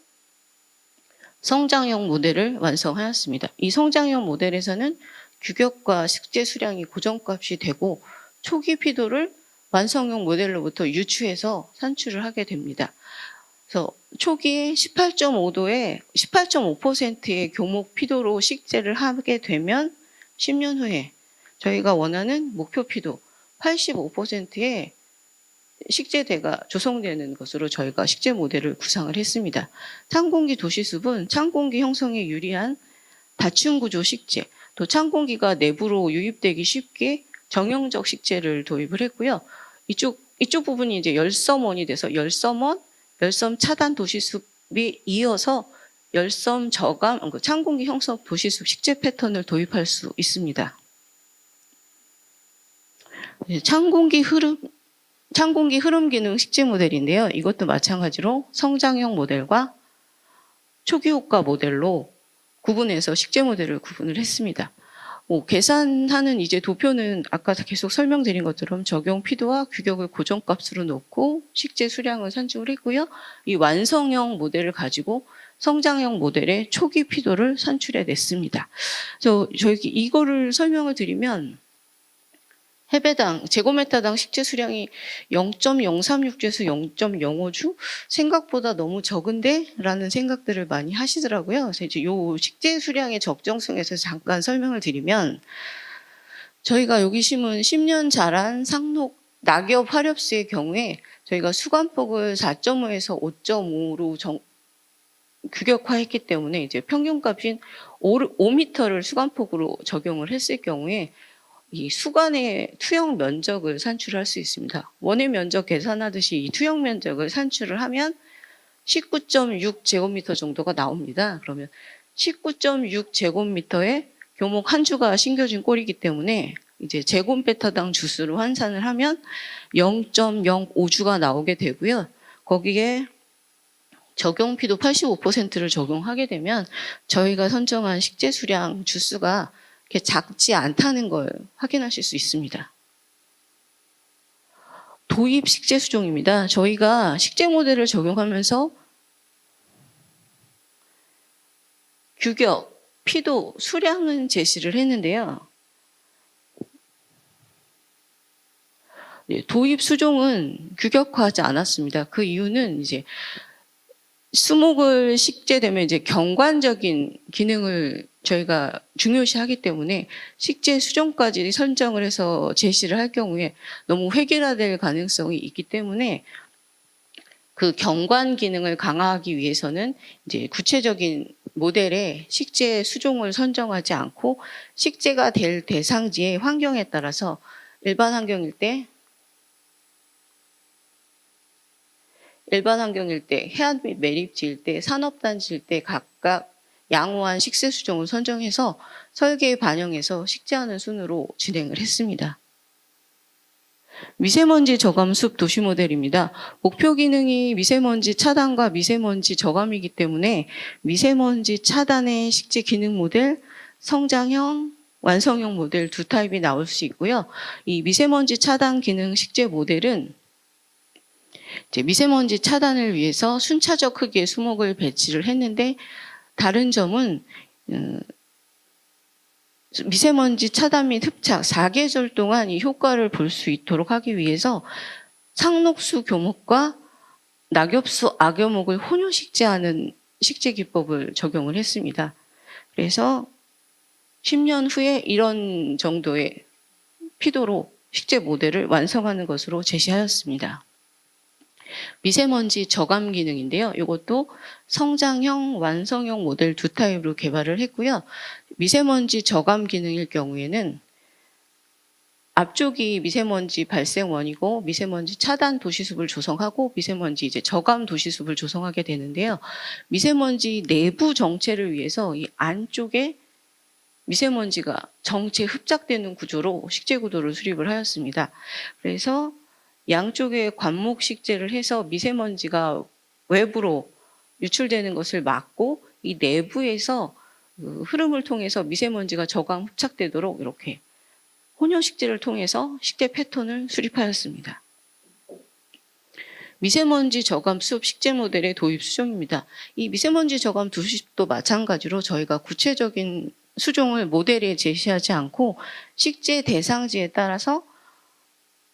성장형 모델을 완성하였습니다. 이 성장형 모델에서는 규격과 식재 수량이 고정값이 되고 초기 피도를 완성형 모델로부터 유추해서 산출을 하게 됩니다. 그래서 초기에 18.5도에 18.5%의 교목 피도로 식재를 하게 되면 10년 후에 저희가 원하는 목표 피도 85%의 식재대가 조성되는 것으로 저희가 식재 모델을 구상을 했습니다. 찬공기 도시숲은 찬공기 형성에 유리한 다층 구조 식재, 또 찬공기가 내부로 유입되기 쉽게 정형적 식재를 도입을 했고요. 이쪽 부분이 이제 열섬원이 돼서 열섬원, 열섬 차단 도시숲이 이어서 열섬 저감, 찬공기 형성 도시숲 식재 패턴을 도입할 수 있습니다. 찬공기 흐름 기능 식재 모델인데요. 이것도 마찬가지로 성장형 모델과 초기 효과 모델로 구분해서 식재 모델을 구분을 했습니다. 계산하는 이제 도표는 아까 계속 설명드린 것처럼 적용 피도와 규격을 고정값으로 놓고 식재 수량을 산출을 했고요. 이 완성형 모델을 가지고 성장형 모델의 초기 피도를 산출해 냈습니다. 그래서 저희 이거를 설명을 드리면 해배당, 제곱미터당 식재 수량이 0.036주에서 0.05주? 생각보다 너무 적은데? 라는 생각들을 많이 하시더라고요. 그래서 이제 요 식재 수량의 적정성에서 잠깐 설명을 드리면, 저희가 여기 심은 10년 자란 상록 낙엽 화렵수의 경우에 저희가 수관폭을 4.5에서 5.5로 규격화했기 때문에 이제 평균값인 5m를 수관폭으로 적용을 했을 경우에 이 수관의 투영 면적을 산출할 수 있습니다. 원의 면적 계산하듯이 이 투영 면적을 산출을 하면 19.6제곱미터 정도가 나옵니다. 그러면 19.6제곱미터에 교목 한 주가 심겨진 꼴이기 때문에 이제 제곱미터당 주수로 환산을 하면 0.05주가 나오게 되고요. 거기에 적용피도 85%를 적용하게 되면 저희가 선정한 식재 수량 주수가 이렇게 작지 않다는 걸 확인하실 수 있습니다. 도입 식재 수종입니다. 저희가 식재 모델을 적용하면서 규격, 피도, 수량은 제시를 했는데요. 도입 수종은 규격화하지 않았습니다. 그 이유는 이제 수목을 식재되면 이제 경관적인 기능을 저희가 중요시하기 때문에 식재 수종까지 선정을 해서 제시를 할 경우에 너무 획일화될 가능성이 있기 때문에 그 경관 기능을 강화하기 위해서는 이제 구체적인 모델의 식재 수종을 선정하지 않고 식재가 될 대상지의 환경에 따라서 일반 환경일 때 해안 및 매립지일 때, 산업단지일 때 각각 양호한 식재 수종을 선정해서 설계에 반영해서 식재하는 순으로 진행을 했습니다. 미세먼지 저감 숲 도시 모델입니다. 목표 기능이 미세먼지 차단과 미세먼지 저감이기 때문에 미세먼지 차단의 식재 기능 모델, 성장형, 완성형 모델 두 타입이 나올 수 있고요. 이 미세먼지 차단 기능 식재 모델은 이제 미세먼지 차단을 위해서 순차적 크기의 수목을 배치를 했는데 다른 점은 미세먼지 차단 및 흡착 4계절 동안 이 효과를 볼 수 있도록 하기 위해서 상록수 교목과 낙엽수 악여목을 혼용 식재하는 식재 기법을 적용을 했습니다. 그래서 10년 후에 이런 정도의 피도로 식재 모델을 완성하는 것으로 제시하였습니다. 미세먼지 저감 기능인데요. 이것도 성장형, 완성형 모델 두 타입으로 개발을 했고요. 미세먼지 저감 기능일 경우에는 앞쪽이 미세먼지 발생원이고 미세먼지 차단 도시숲을 조성하고 미세먼지 이제 저감 도시숲을 조성하게 되는데요. 미세먼지 내부 정체를 위해서 이 안쪽에 미세먼지가 정체 흡착되는 구조로 식재 구도를 수립을 하였습니다. 그래서 양쪽에 관목 식재를 해서 미세먼지가 외부로 유출되는 것을 막고 이 내부에서 흐름을 통해서 미세먼지가 저감 흡착되도록 이렇게 혼용 식재를 통해서 식재 패턴을 수립하였습니다. 미세먼지 저감 숲 식재 모델의 도입 수종입니다. 이 미세먼지 저감 도시숲도 마찬가지로 저희가 구체적인 수종을 모델에 제시하지 않고 식재 대상지에 따라서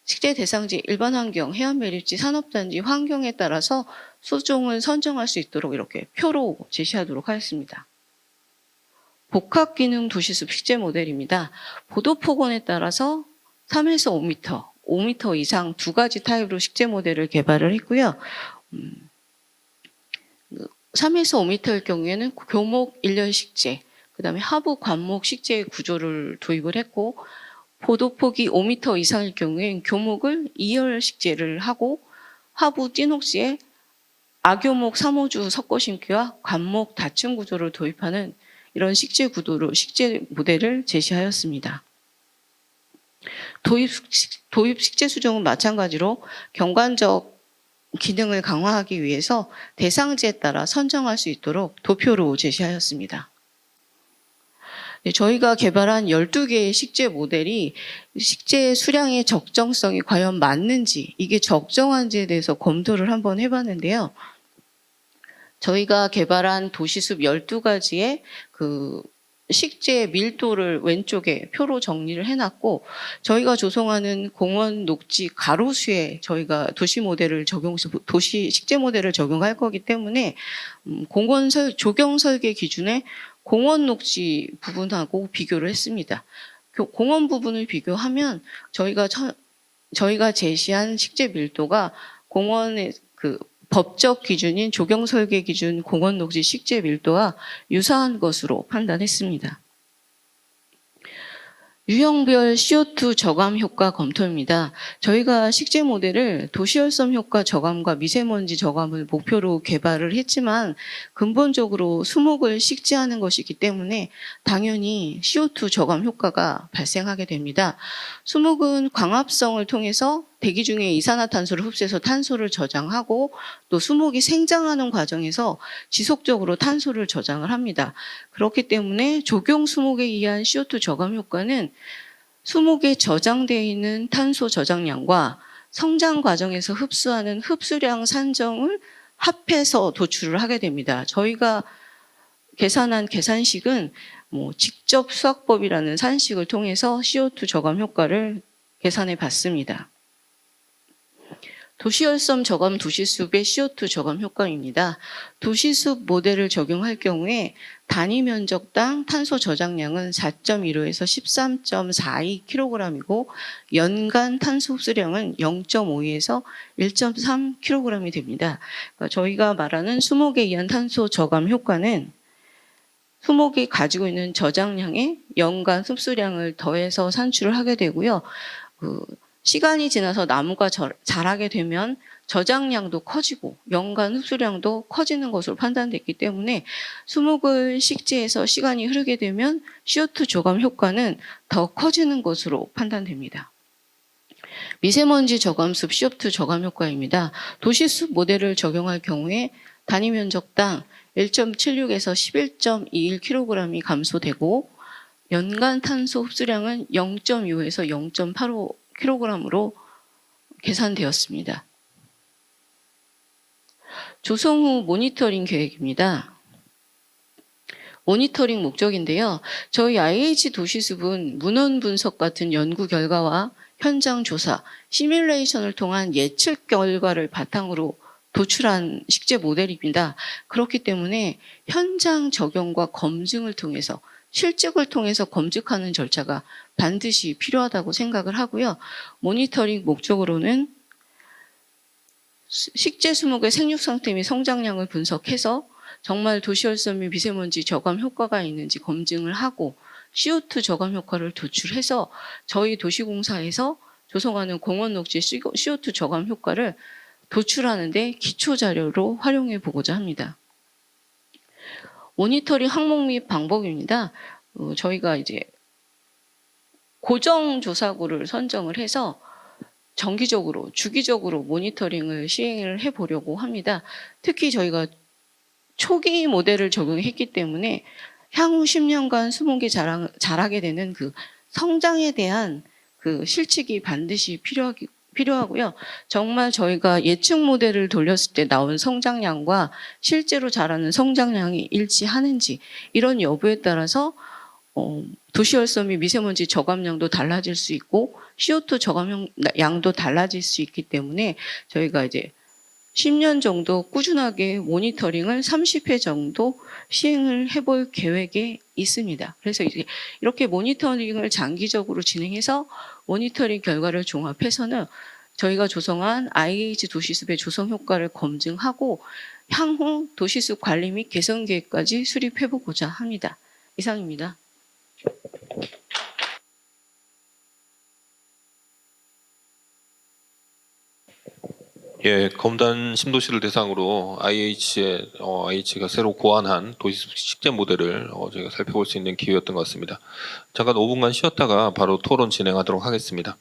식재 대상지 일반 환경, 해안 매립지, 산업단지 환경에 따라서 수종을 선정할 수 있도록 이렇게 표로 제시하도록 하였습니다. 복합기능 도시숲 식재 모델입니다. 보도폭원에 따라서 3에서 5m, 5m 이상 두 가지 타입으로 식재 모델을 개발을 했고요. 3에서 5m일 경우에는 교목 일렬 식재, 그 다음에 하부 관목 식재 구조를 도입을 했고 보도폭이 5m 이상일 경우엔 교목을 2열 식재를 하고 하부 띠녹시에 악교목 3호주 섞어 심기와 관목 다층 구조를 도입하는 이런 식재 구도로 식재 모델을 제시하였습니다. 도입 식재 수종은 마찬가지로 경관적 기능을 강화하기 위해서 대상지에 따라 선정할 수 있도록 도표로 제시하였습니다. 저희가 개발한 12개의 식재 모델이 식재 수량의 적정성이 과연 맞는지, 이게 적정한지에 대해서 검토를 한번 해봤는데요. 저희가 개발한 도시숲 12가지의 그 식재 밀도를 왼쪽에 표로 정리를 해놨고, 저희가 조성하는 공원 녹지 가로수에 저희가 도시 식재 모델을 적용할 거기 때문에 공원 조경 설계 기준에 공원 녹지 부분하고 비교를 했습니다. 공원 부분을 비교하면 저희가 저희가 제시한 식재 밀도가 공원의 그 법적 기준인 조경 설계 기준 공원 녹지 식재 밀도와 유사한 것으로 판단했습니다. 유형별 CO2 저감 효과 검토입니다. 저희가 식재 모델을 도시열섬 효과 저감과 미세먼지 저감을 목표로 개발을 했지만 근본적으로 수목을 식재하는 것이기 때문에 당연히 CO2 저감 효과가 발생하게 됩니다. 수목은 광합성을 통해서 대기 중에 이산화탄소를 흡수해서 탄소를 저장하고 또 수목이 생장하는 과정에서 지속적으로 탄소를 저장을 합니다. 그렇기 때문에 조경 수목에 의한 CO2 저감 효과는 수목에 저장되어 있는 탄소 저장량과 성장 과정에서 흡수하는 흡수량 산정을 합해서 도출을 하게 됩니다. 저희가 계산한 계산식은 직접 수학법이라는 산식을 통해서 CO2 저감 효과를 계산해 봤습니다. 도시열섬 저감 도시숲의 CO2 저감 효과입니다. 도시숲 모델을 적용할 경우에 단위 면적당 탄소 저장량은 4.15에서 13.42kg이고 연간 탄소 흡수량은 0.52에서 1.3kg이 됩니다. 그러니까 저희가 말하는 수목에 의한 탄소 저감 효과는 수목이 가지고 있는 저장량에 연간 흡수량을 더해서 산출을 하게 되고요. 시간이 지나서 나무가 자라게 되면 저장량도 커지고 연간 흡수량도 커지는 것으로 판단됐기 때문에 수목을 식재해서 시간이 흐르게 되면 CO2 저감 효과는 더 커지는 것으로 판단됩니다. 미세먼지 저감숲 CO2 저감 효과입니다. 도시숲 모델을 적용할 경우에 단위 면적당 1.76에서 11.21kg이 감소되고 연간 탄소 흡수량은 0.6에서 0.85kg으로 계산되었습니다. 조성 후 모니터링 계획입니다. 모니터링 목적인데요. 저희 IH 도시숲은 문헌 분석 같은 연구 결과와 현장 조사, 시뮬레이션을 통한 예측 결과를 바탕으로 도출한 식재 모델입니다. 그렇기 때문에 현장 적용과 검증을 통해서 실증을 통해서 검증하는 절차가 반드시 필요하다고 생각을 하고요. 모니터링 목적으로는 식재 수목의 생육 상태 및 성장량을 분석해서 정말 도시열섬 및 미세먼지 저감 효과가 있는지 검증을 하고 CO2 저감 효과를 도출해서 저희 도시공사에서 조성하는 공원 녹지 CO2 저감 효과를 도출하는 데 기초 자료로 활용해 보고자 합니다. 모니터링 항목 및 방법입니다. 저희가 이제 고정 조사구를 선정을 해서 정기적으로, 주기적으로 모니터링을 시행을 해보려고 합니다. 특히 저희가 초기 모델을 적용했기 때문에 향후 10년간 수목이 자라게 되는 그 성장에 대한 그 실측이 반드시 필요하고요. 정말 저희가 예측 모델을 돌렸을 때 나온 성장량과 실제로 자라는 성장량이 일치하는지 이런 여부에 따라서 도시열섬 및 미세먼지 저감량도 달라질 수 있고 CO2 저감량도 달라질 수 있기 때문에 저희가 이제 10년 정도 꾸준하게 모니터링을 30회 정도 시행을 해볼 계획에 있습니다. 그래서 이렇게 모니터링을 장기적으로 진행해서 모니터링 결과를 종합해서는 저희가 조성한 IH 도시숲의 조성 효과를 검증하고 향후 도시숲 관리 및 개선 계획까지 수립해보고자 합니다. 이상입니다. 예, 검단 신도시를 대상으로 IH가 새로 고안한 도시숲 식재 모델을 저희가 살펴볼 수 있는 기회였던 것 같습니다. 잠깐 5분간 쉬었다가 바로 토론 진행하도록 하겠습니다.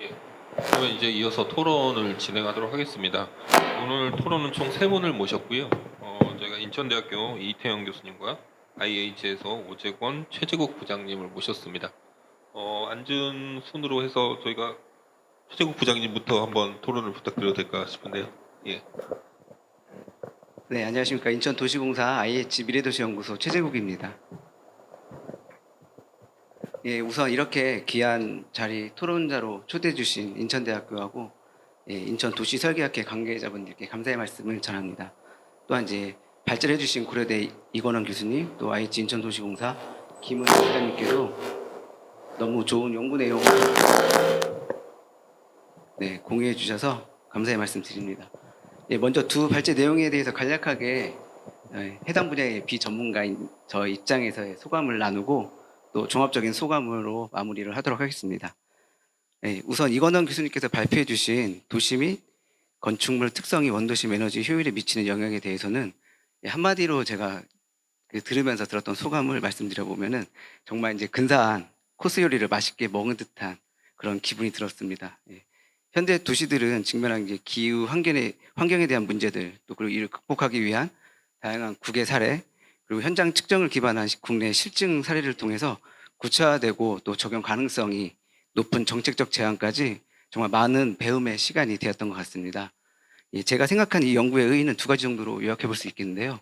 예. 그러면 이제 이어서 토론을 진행하도록 하겠습니다. 오늘 토론은 총 3분을 모셨고요. 저희가 인천대학교 이태영 교수님과 IH에서 오재권 최재국 부장님을 모셨습니다. 앉은 순으로 해서 저희가 최재국 부장님부터 한번 토론을 부탁드려도 될까 싶은데요. 예. 네, 안녕하십니까. 인천도시공사 IH 미래도시연구소 최재국입니다. 예, 우선 이렇게 귀한 자리 토론자로 초대해 주신 인천대학교하고 인천도시설계학회 관계자분들께 감사의 말씀을 전합니다. 또한 이제 발제를 해주신 고려대 이건원 교수님, 또 IH 인천도시공사 김은희 부장님께도 너무 좋은 연구 내용 공유해 주셔서 감사의 말씀 드립니다. 예, 먼저 두 발제 내용에 대해서 간략하게 해당 분야의 비전문가인 저 입장에서의 소감을 나누고 또 종합적인 소감으로 마무리를 하도록 하겠습니다. 예, 우선 이건원 교수님께서 발표해 주신 도시 및 건축물 특성이 원도심 에너지 효율에 미치는 영향에 대해서는 한마디로 제가 들으면서 들었던 소감을 말씀드려보면은 정말 이제 근사한 코스 요리를 맛있게 먹은 듯한 그런 기분이 들었습니다. 예. 현대 도시들은 직면한 이제 기후 환경에 대한 문제들, 또 그리고 이를 극복하기 위한 다양한 국외 사례, 그리고 현장 측정을 기반한 국내 실증 사례를 통해서 구체화되고 또 적용 가능성이 높은 정책적 제안까지 정말 많은 배움의 시간이 되었던 것 같습니다. 예, 제가 생각한 이 연구의 의의는 두 가지 정도로 요약해 볼 수 있겠는데요.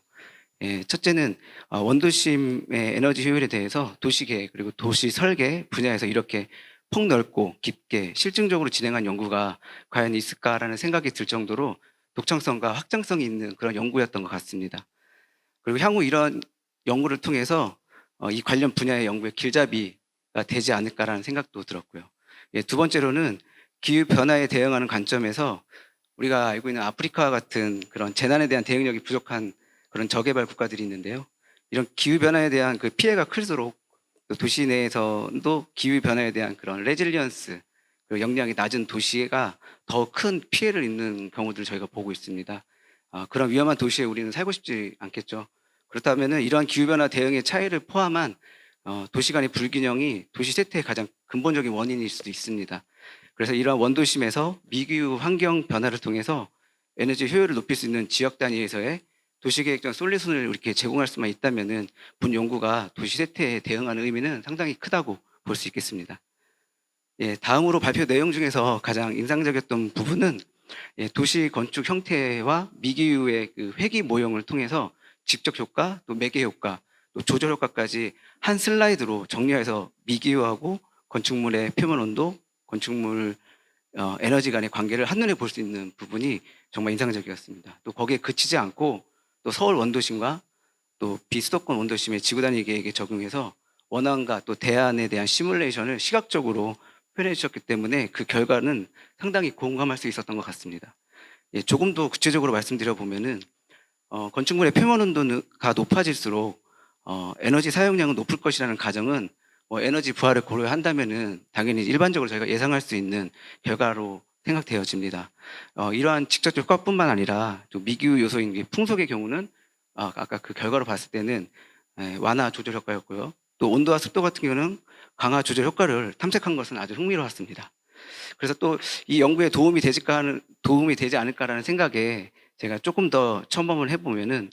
예, 첫째는 원도심의 에너지 효율에 대해서 도시계획 그리고 도시 설계 분야에서 이렇게 폭넓고 깊게 실증적으로 진행한 연구가 과연 있을까라는 생각이 들 정도로 독창성과 확장성이 있는 그런 연구였던 것 같습니다. 그리고 향후 이런 연구를 통해서 이 관련 분야의 연구의 길잡이가 되지 않을까라는 생각도 들었고요. 예, 두 번째로는 기후 변화에 대응하는 관점에서 우리가 알고 있는 아프리카와 같은 그런 재난에 대한 대응력이 부족한 그런 저개발 국가들이 있는데요. 이런 기후 변화에 대한 그 피해가 클수록 또 도시 내에서도 기후 변화에 대한 그런 레질리언스, 그 역량이 낮은 도시가 더 큰 피해를 입는 경우들을 저희가 보고 있습니다. 그런 위험한 도시에 우리는 살고 싶지 않겠죠. 그렇다면 이러한 기후 변화 대응의 차이를 포함한 도시 간의 불균형이 도시 쇠퇴의 가장 근본적인 원인일 수도 있습니다. 그래서 이러한 원도심에서 미기후 환경 변화를 통해서 에너지 효율을 높일 수 있는 지역 단위에서의 도시계획적 솔루션을 이렇게 제공할 수만 있다면은 본 연구가 도시 쇠퇴에 대응하는 의미는 상당히 크다고 볼 수 있겠습니다. 예, 다음으로 발표 내용 중에서 가장 인상적이었던 부분은 도시 건축 형태와 미기후의 그 회기 모형을 통해서 직접 효과, 또 매개 효과, 또 조절 효과까지 한 슬라이드로 정리해서 미기후하고 건축물의 표면 온도, 건축물 에너지 간의 관계를 한눈에 볼 수 있는 부분이 정말 인상적이었습니다. 또 거기에 그치지 않고 또 서울 원도심과 또 비수도권 원도심의 지구 단위 계획에 적용해서 원안과 또 대안에 대한 시뮬레이션을 시각적으로 표현해 주셨기 때문에 그 결과는 상당히 공감할 수 있었던 것 같습니다. 예, 조금 더 구체적으로 말씀드려 보면은 건축물의 표면 온도가 높아질수록 에너지 사용량은 높을 것이라는 가정은 에너지 부하를 고려한다면은 당연히 일반적으로 저희가 예상할 수 있는 결과로 생각되어집니다. 이러한 직접 효과뿐만 아니라 또 미기후 요소인 풍속의 경우는 아까 그 결과로 봤을 때는 완화 조절 효과였고요. 또 온도와 습도 같은 경우는 강화 조절 효과를 탐색한 것은 아주 흥미로웠습니다. 그래서 또 이 연구에 도움이 되지 않을까라는 생각에 제가 조금 더 첨언을 해보면은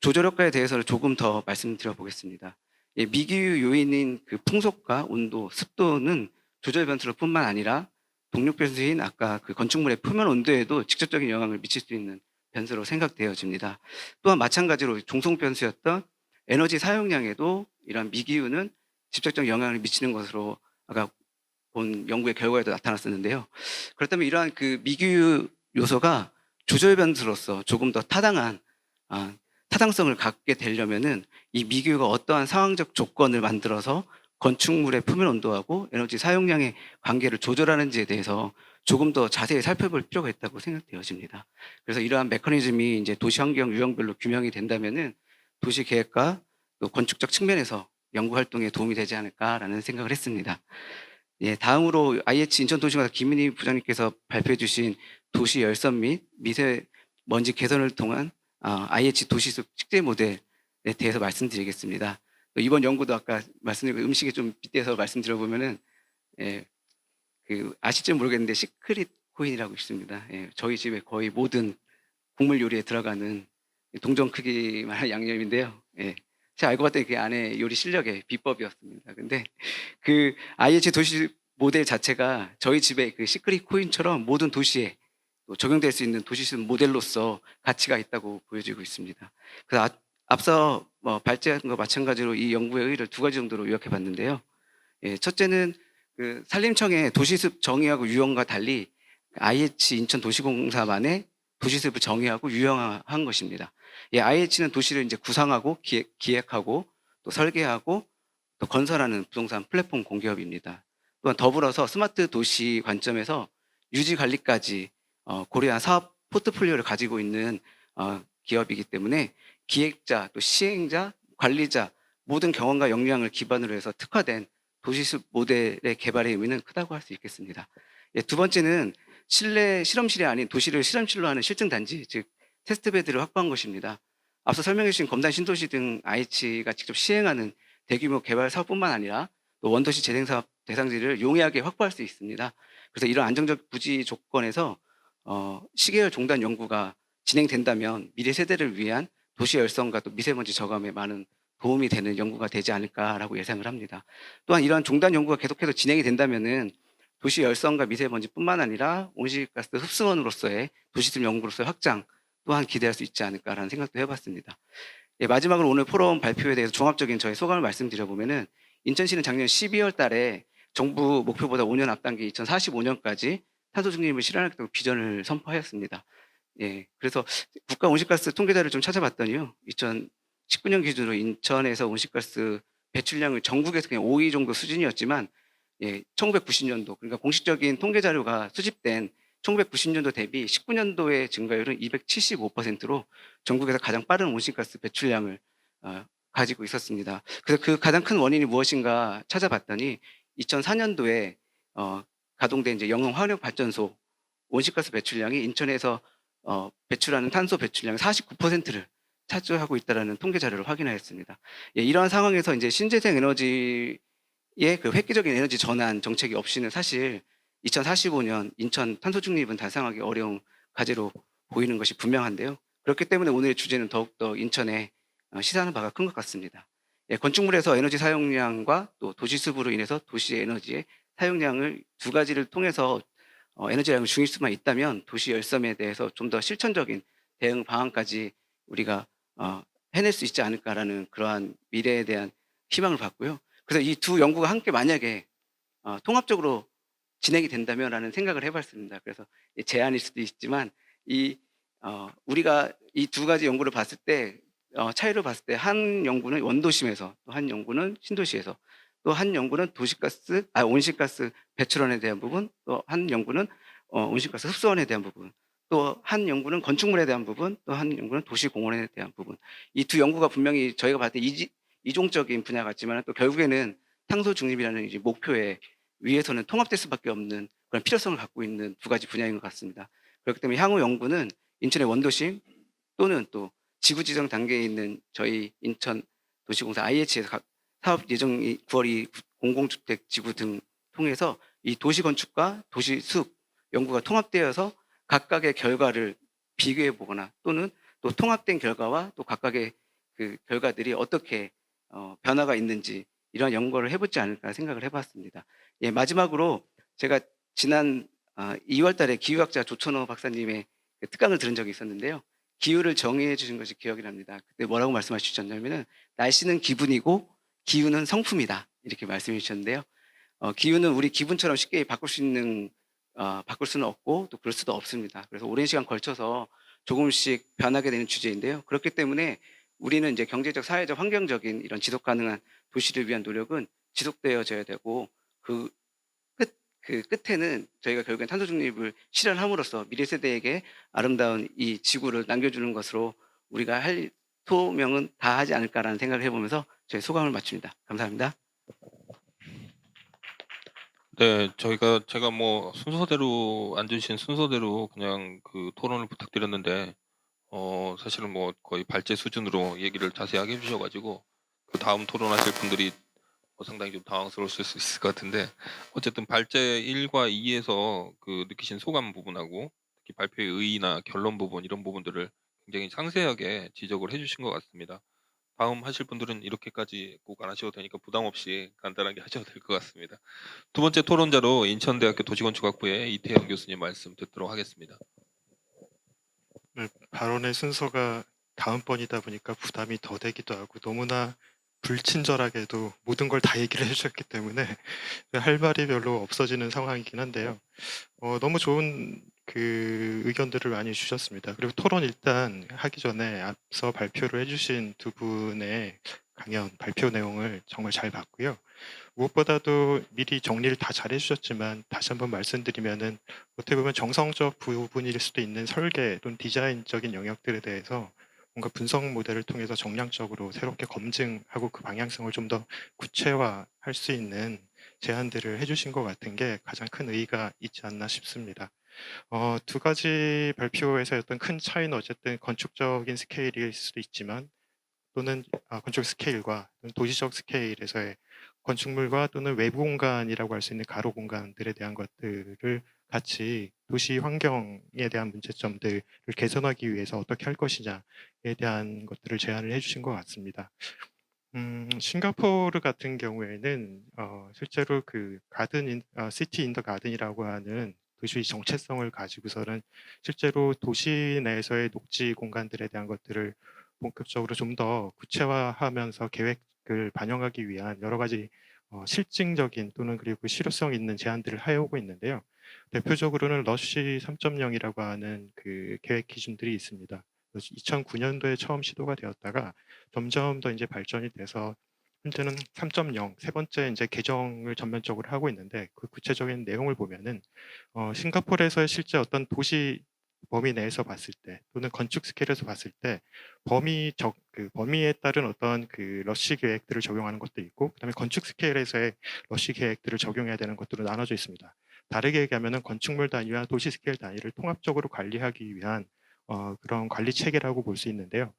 조절 효과에 대해서는 조금 더 말씀드려 보겠습니다. 예, 미기후 요인인 그 풍속과 온도, 습도는 조절 변수뿐만 아니라 동력 변수인 아까 그 건축물의 표면 온도에도 직접적인 영향을 미칠 수 있는 변수로 생각되어집니다. 또한 마찬가지로 종속 변수였던 에너지 사용량에도 이러한 미기후는 직접적 영향을 미치는 것으로 아까 본 연구의 결과에도 나타났었는데요. 그렇다면 이러한 그 미기후 요소가 조절 변수로서 조금 더 타당성을 갖게 되려면은 이 미기후가 어떠한 상황적 조건을 만들어서 건축물의 표면 온도하고 에너지 사용량의 관계를 조절하는지에 대해서 조금 더 자세히 살펴볼 필요가 있다고 생각되어집니다. 그래서 이러한 메커니즘이 이제 도시 환경 유형별로 규명이 된다면은 도시 계획과 또 건축적 측면에서 연구 활동에 도움이 되지 않을까라는 생각을 했습니다. 예, 다음으로 IH 인천도시공사 김은희 부장님께서 발표해 주신 도시 열선 및 미세먼지 개선을 통한 IH 도시숲 식재 모델에 대해서 말씀드리겠습니다. 이번 연구도 아까 말씀드린 음식에 좀 빗대서 말씀드려보면은 그 아실지 모르겠는데 시크릿 코인이라고 있습니다. 예, 저희 집에 거의 모든 국물 요리에 들어가는 동전 크기만한 양념인데요. 예. 제가 알고 봤더니 그 안에 요리 실력의 비법이었습니다. 근데 그 IH 도시 모델 자체가 저희 집에 그 시크릿 코인처럼 모든 도시에 또 적용될 수 있는 도시스 모델로서 가치가 있다고 보여지고 있습니다. 그래서 앞서 발제한 거 마찬가지로 이 연구의 의의를 두 가지 정도로 요약해 봤는데요. 예, 첫째는 그 산림청의 도시습 정의하고 유형과 달리 IH 인천도시공사만의 도시습을 정의하고 유형화한 것입니다. 예, IH는 도시를 이제 구상하고 기획하고 또 설계하고 또 건설하는 부동산 플랫폼 공기업입니다. 또한 더불어서 스마트 도시 관점에서 유지 관리까지 고려한 사업 포트폴리오를 가지고 있는 기업이기 때문에 기획자, 또 시행자, 관리자 모든 경험과 역량을 기반으로 해서 특화된 도시숲 모델의 개발의 의미는 크다고 할 수 있겠습니다. 예, 두 번째는 실내 실험실이 아닌 도시를 실험실로 하는 실증 단지, 즉 테스트베드를 확보한 것입니다. 앞서 설명해 주신 검단 신도시 등 IH가 직접 시행하는 대규모 개발 사업뿐만 아니라 또 원도시 재생 사업 대상지를 용이하게 확보할 수 있습니다. 그래서 이런 안정적 부지 조건에서 시계열 종단 연구가 진행된다면 미래 세대를 위한 도시 열성과 또 미세먼지 저감에 많은 도움이 되는 연구가 되지 않을까라고 예상을 합니다. 또한 이러한 종단 연구가 계속해서 진행이 된다면은 도시 열성과 미세먼지뿐만 아니라 온실가스 흡수원으로서의 도시습 연구로서의 확장 또한 기대할 수 있지 않을까라는 생각도 해봤습니다. 예, 마지막으로 오늘 포럼 발표에 대해서 종합적인 저의 소감을 말씀드려보면은 인천시는 작년 12월 달에 정부 목표보다 5년 앞당긴 2045년까지 탄소 중립을 실현하겠다고 비전을 선포하였습니다. 예, 그래서 국가 온실가스 통계자를 좀 찾아봤더니요, 2019년 기준으로 인천에서 온실가스 배출량을 전국에서 그냥 5위 정도 수준이었지만, 예, 1990년도, 그러니까 공식적인 통계 자료가 수집된 1990년도 대비 19년도의 증가율은 275%로 전국에서 가장 빠른 온실가스 배출량을 가지고 있었습니다. 그래서 그 가장 큰 원인이 무엇인가 찾아봤더니 2004년도에 가동된 이제 영흥 화력 발전소 온실가스 배출량이 인천에서 배출하는 탄소 배출량 49%를 차지하고 있다라는 통계 자료를 확인하였습니다. 예, 이러한 상황에서 이제 신재생 에너지의 그 획기적인 에너지 전환 정책이 없이는 사실 2045년 인천 탄소 중립은 달성하기 어려운 과제로 보이는 것이 분명한데요. 그렇기 때문에 오늘의 주제는 더욱더 인천에 시사하는 바가 큰 것 같습니다. 예, 건축물에서 에너지 사용량과 또 도시습으로 인해서 도시의 에너지의 사용량을 두 가지를 통해서 에너지량을 줄일 수만 있다면 도시 열섬에 대해서 좀 더 실천적인 대응 방안까지 우리가 해낼 수 있지 않을까라는 그러한 미래에 대한 희망을 갖고요. 그래서 이 두 연구가 함께 만약에 통합적으로 진행이 된다면라는 생각을 해봤습니다. 그래서 제안일 수도 있지만 우리가 이 두 가지 연구를 봤을 때 차이를 봤을 때 한 연구는 원도심에서 또 한 연구는 신도시에서 또 한 연구는 온실가스 배출원에 대한 부분, 또 한 연구는 온실가스 흡수원에 대한 부분, 또 한 연구는 건축물에 대한 부분, 또 한 연구는 도시공원에 대한 부분. 이 두 연구가 분명히 저희가 봤을 때 이종적인 분야 같지만 또 결국에는 탄소 중립이라는 이제 목표에 위해서는 통합될 수밖에 없는 그런 필요성을 갖고 있는 두 가지 분야인 것 같습니다. 그렇기 때문에 향후 연구는 인천의 원도심 또는 또 지구 지정 단계에 있는 저희 인천 도시공사 IH에서 사업 예정이 9월 2 공공주택 지구 등 통해서 이 도시 건축과 도시 숲 연구가 통합되어서 각각의 결과를 비교해 보거나 또는 또 통합된 결과와 또 각각의 그 결과들이 어떻게 변화가 있는지 이러한 연구를 해보지 않을까 생각을 해봤습니다. 예, 마지막으로 제가 지난 2월 달에 기후학자 조천호 박사님의 그 특강을 들은 적이 있었는데요. 기후를 정의해 주신 것이 기억이 납니다. 그때 뭐라고 말씀하셨냐면은 날씨는 기분이고 기후는 성품이다. 이렇게 말씀해 주셨는데요. 기후는 우리 기분처럼 쉽게 바꿀 수는 없고 또 그럴 수도 없습니다. 그래서 오랜 시간 걸쳐서 조금씩 변하게 되는 주제인데요. 그렇기 때문에 우리는 이제 경제적, 사회적, 환경적인 이런 지속 가능한 도시를 위한 노력은 지속되어져야 되고 그 끝에는 저희가 결국엔 탄소 중립을 실현함으로써 미래 세대에게 아름다운 이 지구를 남겨주는 것으로 우리가 할 소명은 다 하지 않을까라는 생각을 해보면서 저희 소감을 마칩니다. 감사합니다. 네, 제가 뭐 순서대로 앉으신 순서대로 그냥 그 토론을 부탁드렸는데 사실은 뭐 거의 발제 수준으로 얘기를 자세하게 해주셔가지고 그 다음 토론하실 분들이 상당히 좀 당황스러우실 수 있을 것 같은데 어쨌든 발제 1과 2에서 그 느끼신 소감 부분하고 특히 발표의 의의나 결론 부분 이런 부분들을 굉장히 상세하게 지적을 해주신 것 같습니다. 다음 하실 분들은 이렇게까지 꼭 안 하셔도 되니까 부담 없이 간단하게 하셔도 될 것 같습니다. 두 번째 토론자로 인천대학교 도시건축학부의 이태영 교수님 말씀 듣도록 하겠습니다. 네, 발언의 순서가 다음번이다 보니까 부담이 더 되기도 하고 너무나 불친절하게도 모든 걸 다 얘기를 해주셨기 때문에 할 말이 별로 없어지는 상황이긴 한데요. 너무 좋은 그 의견들을 많이 주셨습니다. 그리고 토론 일단 하기 전에 앞서 발표를 해주신 두 분의 강연 발표 내용을 정말 잘 봤고요. 무엇보다도 미리 정리를 다 잘 해주셨지만 다시 한번 말씀드리면은 어떻게 보면 정성적 부분일 수도 있는 설계 또는 디자인적인 영역들에 대해서 뭔가 분석 모델을 통해서 정량적으로 새롭게 검증하고 그 방향성을 좀 더 구체화할 수 있는 제안들을 해주신 것 같은 게 가장 큰 의의가 있지 않나 싶습니다. 두 가지 발표에서 어떤 큰 차이는 어쨌든 건축적인 스케일일 수도 있지만 또는 건축 스케일과 도시적 스케일에서의 건축물과 또는 외부 공간이라고 할 수 있는 가로 공간들에 대한 것들을 같이 도시 환경에 대한 문제점들을 개선하기 위해서 어떻게 할 것이냐에 대한 것들을 제안을 해주신 것 같습니다. 싱가포르 같은 경우에는 실제로 그 시티 인 더 가든이라고 하는 도시 정체성을 가지고서는 실제로 도시 내에서의 녹지 공간들에 대한 것들을 본격적으로 좀 더 구체화하면서 계획을 반영하기 위한 여러 가지 실증적인 또는 그리고 실효성 있는 제안들을 해오고 있는데요. 대표적으로는 러쉬 3.0이라고 하는 그 계획 기준들이 있습니다. 2009년도에 처음 시도가 되었다가 점점 더 이제 발전이 돼서 현재는 3.0 세 번째 이제 개정을 전면적으로 하고 있는데 그 구체적인 내용을 보면은 싱가포르에서의 실제 어떤 도시 범위 내에서 봤을 때 또는 건축 스케일에서 봤을 때 그 범위에 따른 어떤 그 러시 계획들을 적용하는 것도 있고 그다음에 건축 스케일에서의 러시 계획들을 적용해야 되는 것들로 나눠져 있습니다. 다르게 얘기하면은 건축물 단위와 도시 스케일 단위를 통합적으로 관리하기 위한 그런 관리 체계라고 볼 수 있는데요.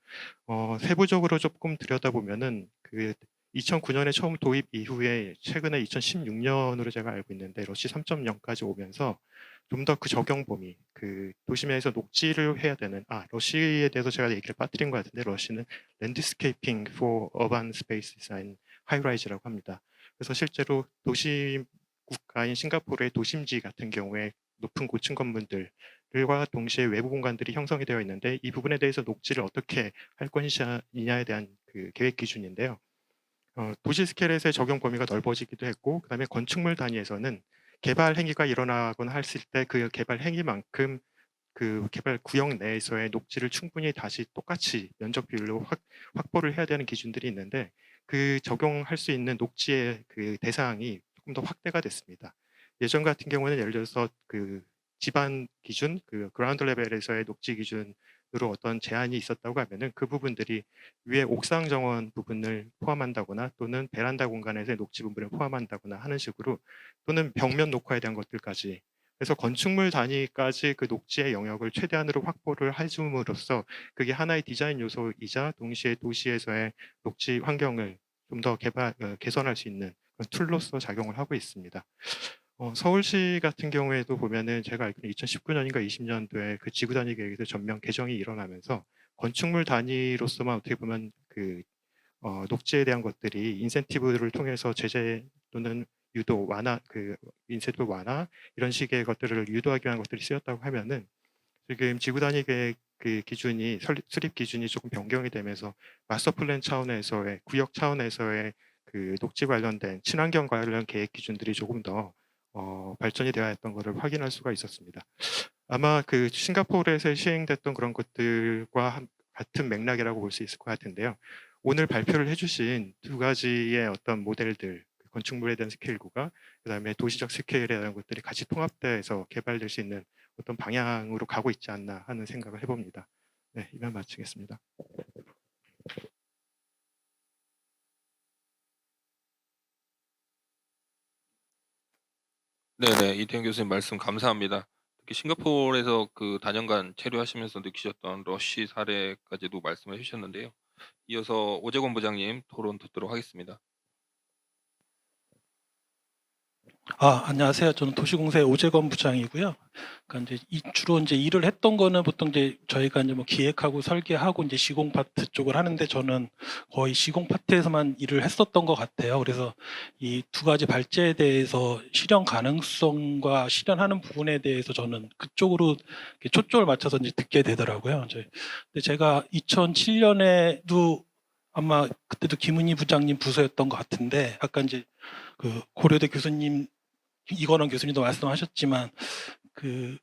세부적으로 조금 들여다보면은 그 2009년에 처음 도입 이후에 최근에 2016년으로 제가 알고 있는데 러시 3.0까지 오면서 좀 더 그 적용 범위, 그 도심에서 녹지를 해야 되는 러시에 대해서 제가 얘기를 빠뜨린 것 같은데 러시는 Landscaping for Urban Space Design High-Rise라고 합니다. 그래서 실제로 도시 국가인 싱가포르의 도심지 같은 경우에 높은 고층 건물들과 동시에 외부 공간들이 형성이 되어 있는데 이 부분에 대해서 녹지를 어떻게 할 것이냐에 대한 그 계획 기준인데요. 도시 스케일에서의 적용 범위가 넓어지기도 했고 그다음에 건축물 단위에서는 개발 행위가 일어나거나 했을 때 그 개발 행위만큼 그 개발 구역 내에서의 녹지를 충분히 다시 똑같이 면적 비율로 확보를 해야 되는 기준들이 있는데 그 적용할 수 있는 녹지의 그 대상이 조금 더 확대가 됐습니다. 예전 같은 경우는 예를 들어서 그 지반 기준, 그 그라운드 레벨에서의 녹지 기준으로 어떤 제한이 있었다고 하면은 그 부분들이 위에 옥상 정원 부분을 포함한다거나 또는 베란다 공간에서의 녹지 부분을 포함한다거나 하는 식으로 또는 벽면 녹화에 대한 것들까지 그래서 건축물 단위까지 그 녹지의 영역을 최대한으로 확보를 해줌으로써 그게 하나의 디자인 요소이자 동시에 도시에서의 녹지 환경을 좀 더 개선할 수 있는 그런 툴로서 작용을 하고 있습니다. 서울시 같은 경우에도 보면은 제가 알기로는 2019년인가 20년도에 그 지구 단위 계획에서 전면 개정이 일어나면서 건축물 단위로서만 어떻게 보면 그 녹지에 대한 것들이 인센티브를 통해서 제재 또는 유도 완화 그 인센티브 완화 이런 식의 것들을 유도하기 위한 것들이 쓰였다고 하면은 지금 지구 단위 계획 그 기준이 수립 기준이 조금 변경이 되면서 마스터 플랜 차원에서의 구역 차원에서의 그 녹지 관련된 친환경 관련 계획 기준들이 조금 더 발전이 되어 있던 것을 확인할 수가 있었습니다. 아마 그 싱가포르에서 시행됐던 그런 것들과 같은 맥락이라고 볼 수 있을 것 같은데요. 오늘 발표를 해주신 두 가지의 어떤 모델들, 건축물에 대한 스케일과 그다음에 도시적 스케일에 대한 것들이 같이 통합돼서 개발될 수 있는 어떤 방향으로 가고 있지 않나 하는 생각을 해봅니다. 네, 이만 마치겠습니다. 네네, 이태영 교수님 말씀 감사합니다. 특히 싱가포르에서 그 단연간 체류하시면서 느끼셨던 러쉬 사례까지도 말씀해 주셨는데요. 이어서 오재권 부장님 토론 듣도록 하겠습니다. 안녕하세요. 저는 도시공사의 오재건 부장이고요. 그러니까 이제 주로 이제 일을 했던 거는 보통 이제 저희가 이제 뭐 기획하고 설계하고 이제 시공 파트 쪽을 하는데 저는 거의 시공 파트에서만 일을 했었던 것 같아요. 그래서 이 두 가지 발제에 대해서 실현 가능성과 실현하는 부분에 대해서 저는 그쪽으로 이렇게 초점을 맞춰서 이제 듣게 되더라고요. 근데 제가 2007년에도 아마 그때도 김은희 부장님 부서였던 것 같은데 아까 이제 그 고려대 교수님 이건원 교수님도 말씀하셨지만 그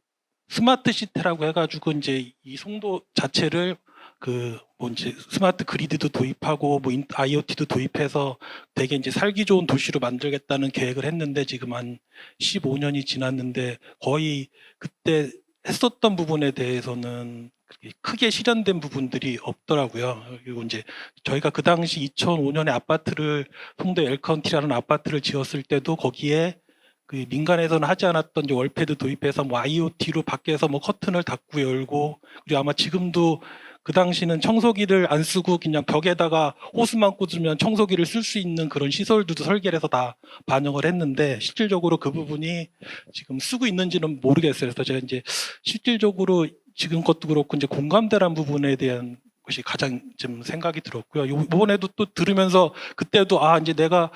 스마트 시티라고 해가지고 이제 이 송도 자체를 그 뭐 이제 스마트 그리드도 도입하고 뭐 IoT도 도입해서 되게 이제 살기 좋은 도시로 만들겠다는 계획을 했는데 지금 한 15년이 지났는데 거의 그때 했었던 부분에 대해서는 그렇게 크게 실현된 부분들이 없더라고요. 그리고 이제 저희가 그 당시 2005년에 아파트를 송도 엘카운티라는 아파트를 지었을 때도 거기에 그 민간에서는 하지 않았던 이제 월패드 도입해서 뭐 IoT로 밖에서 뭐 커튼을 닫고 열고 그리고 아마 지금도 그 당시는 청소기를 안 쓰고 그냥 벽에다가 호스만 꽂으면 청소기를 쓸 수 있는 그런 시설들도 설계를 해서 다 반영을 했는데 실질적으로 그 부분이 지금 쓰고 있는지는 모르겠어요. 그래서 제가 이제 실질적으로 지금 것도 그렇고 이제 공감대란 부분에 대한 것이 가장 좀 생각이 들었고요. 이번에도 또 들으면서 그때도 이제 내가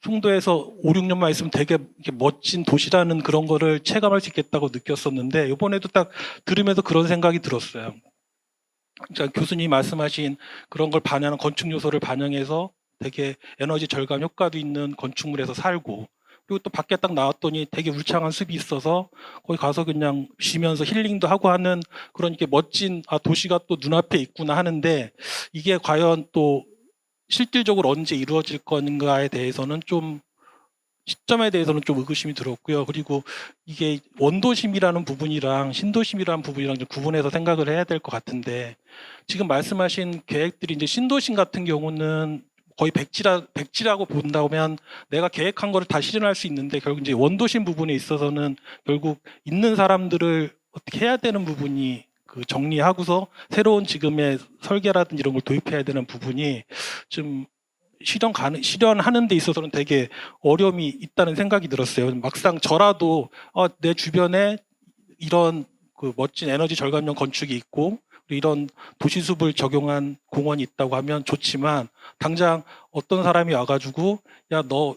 송도에서 5, 6년만 있으면 되게 이렇게 멋진 도시라는 그런 거를 체감할 수 있겠다고 느꼈었는데 이번에도 딱 들으면서 그런 생각이 들었어요. 교수님이 말씀하신 그런 걸 반영하는 건축 요소를 반영해서 되게 에너지 절감 효과도 있는 건축물에서 살고 그리고 또 밖에 딱 나왔더니 되게 울창한 숲이 있어서 거기 가서 그냥 쉬면서 힐링도 하고 하는 그런 이렇게 멋진 도시가 또 눈앞에 있구나 하는데 이게 과연 또 실질적으로 언제 이루어질 건가에 대해서는 좀 시점에 대해서는 좀 의구심이 들었고요. 그리고 이게 원도심이라는 부분이랑 신도심이라는 부분이랑 좀 구분해서 생각을 해야 될 것 같은데 지금 말씀하신 계획들이 이제 신도심 같은 경우는 거의 백지라고 본다면 내가 계획한 거를 다 실현할 수 있는데 결국 이제 원도심 부분에 있어서는 결국 있는 사람들을 어떻게 해야 되는 부분이 그 정리하고서 새로운 지금의 설계라든지 이런 걸 도입해야 되는 부분이 좀 실현하는 데 있어서는 되게 어려움이 있다는 생각이 들었어요. 막상 저라도 내 주변에 이런 그 멋진 에너지 절감형 건축이 있고 이런 도시숲을 적용한 공원이 있다고 하면 좋지만 당장 어떤 사람이 와가지고 야 너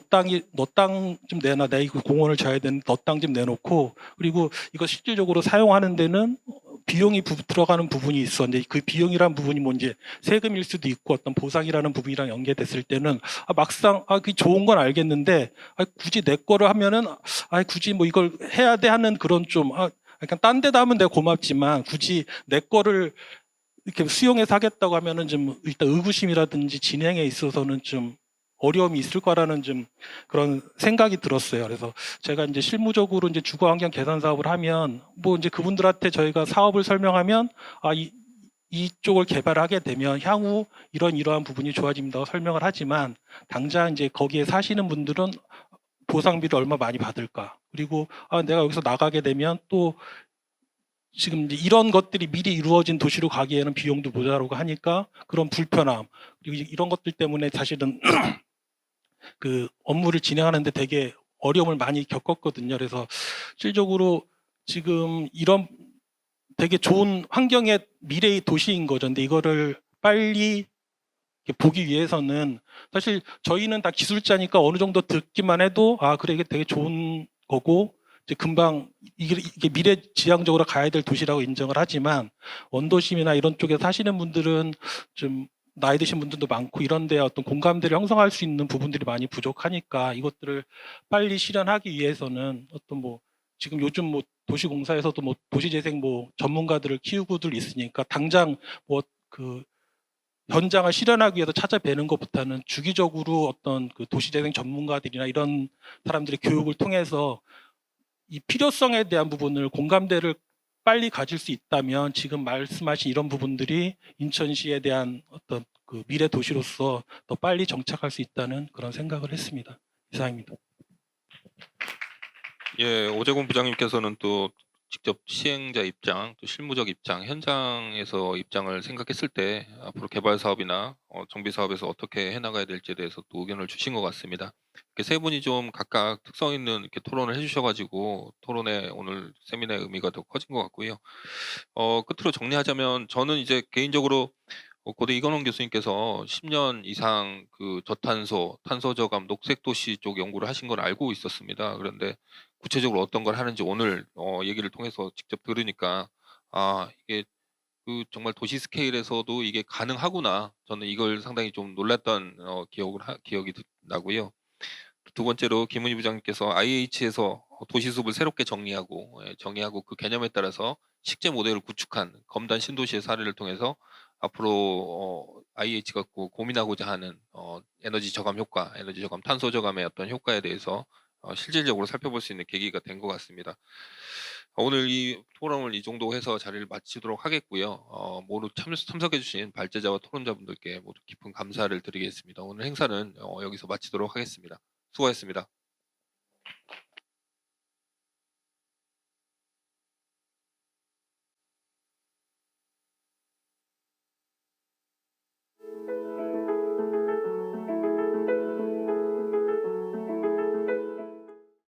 땅 좀 내놔. 내가 이거 공원을 져야 되는데 너 땅 좀 내놓고 그리고 이거 실질적으로 사용하는 데는 비용이 들어가는 부분이 있었는데 그 비용이라는 부분이 뭐 이제 세금일 수도 있고 어떤 보상이라는 부분이랑 연계됐을 때는 막상 그게 좋은 건 알겠는데 굳이 내 거를 하면은 굳이 뭐 이걸 해야 돼 하는 그런 좀 약간 딴 데다 하면 내가 고맙지만 굳이 내 거를 이렇게 수용해서 하겠다고 하면은 좀 일단 의구심이라든지 진행에 있어서는 좀 어려움이 있을 거라는 좀 그런 생각이 들었어요. 그래서 제가 이제 실무적으로 이제 주거 환경 개선 사업을 하면 뭐 이제 그분들한테 저희가 사업을 설명하면 이쪽을 개발하게 되면 향후 이러한 부분이 좋아집니다 설명을 하지만 당장 이제 거기에 사시는 분들은 보상비를 얼마 많이 받을까? 그리고 내가 여기서 나가게 되면 또 지금 이제 이런 것들이 미리 이루어진 도시로 가기에는 비용도 모자라고 하니까 그런 불편함 그리고 이런 것들 때문에 사실은 그 업무를 진행하는데 되게 어려움을 많이 겪었거든요. 그래서 실질적으로 지금 이런 되게 좋은 환경의 미래의 도시인 거죠. 근데 이거를 빨리 보기 위해서는 사실 저희는 다 기술자니까 어느 정도 듣기만 해도 그래 이게 되게 좋은 거고 이제 금방 이게 미래지향적으로 가야 될 도시라고 인정을 하지만 원도심이나 이런 쪽에 사시는 분들은 좀 나이 드신 분들도 많고 이런데 어떤 공감대를 형성할 수 있는 부분들이 많이 부족하니까 이것들을 빨리 실현하기 위해서는 어떤 뭐 지금 요즘 뭐 도시공사에서도 뭐 도시재생 뭐 전문가들을 키우고들 있으니까 당장 뭐 그 현장을 실현하기 위해서 찾아뵈는 것보다는 주기적으로 어떤 그 도시재생 전문가들이나 이런 사람들의 교육을 통해서 이 필요성에 대한 부분을 공감대를 빨리 가질 수 있다면 지금 말씀하신 이런 부분들이 인천시에 대한 어떤 그 미래 도시로서 더 빨리 정착할 수 있다는 그런 생각을 했습니다. 이상입니다. 예, 오재곤 부장님께서는 또 직접 시행자 입장, 또 실무적 입장, 현장에서 입장을 생각했을 때 앞으로 개발 사업이나 정비 사업에서 어떻게 해나가야 될지에 대해서 또 의견을 주신 것 같습니다. 이렇게 세 분이 좀 각각 특성 있는 이렇게 토론을 해주셔가지고 토론의 오늘 세미나의 의미가 더 커진 것 같고요. 끝으로 정리하자면 저는 이제 개인적으로 고대 이건원 교수님께서 10년 이상 그 저탄소, 탄소 저감, 녹색 도시 쪽 연구를 하신 걸 알고 있었습니다. 그런데 구체적으로 어떤 걸 하는지 오늘 얘기를 통해서 직접 들으니까 이게 그 정말 도시 스케일에서도 이게 가능하구나. 저는 이걸 상당히 좀 놀랐던 기억이 나고요. 두 번째로 김은희 부장님께서 IH에서 도시숲을 새롭게 정의하고 그 개념에 따라서 식재 모델을 구축한 검단 신도시의 사례를 통해서 앞으로 IH가 고민하고자 하는 에너지 저감 효과, 에너지 저감, 탄소 저감의 어떤 효과에 대해서 실질적으로 살펴볼 수 있는 계기가 된 것 같습니다. 오늘 이 토론을 이 정도 해서 자리를 마치도록 하겠고요. 모두 참석해주신 발제자와 토론자분들께 모두 깊은 감사를 드리겠습니다. 오늘 행사는 여기서 마치도록 하겠습니다. 수고하셨습니다.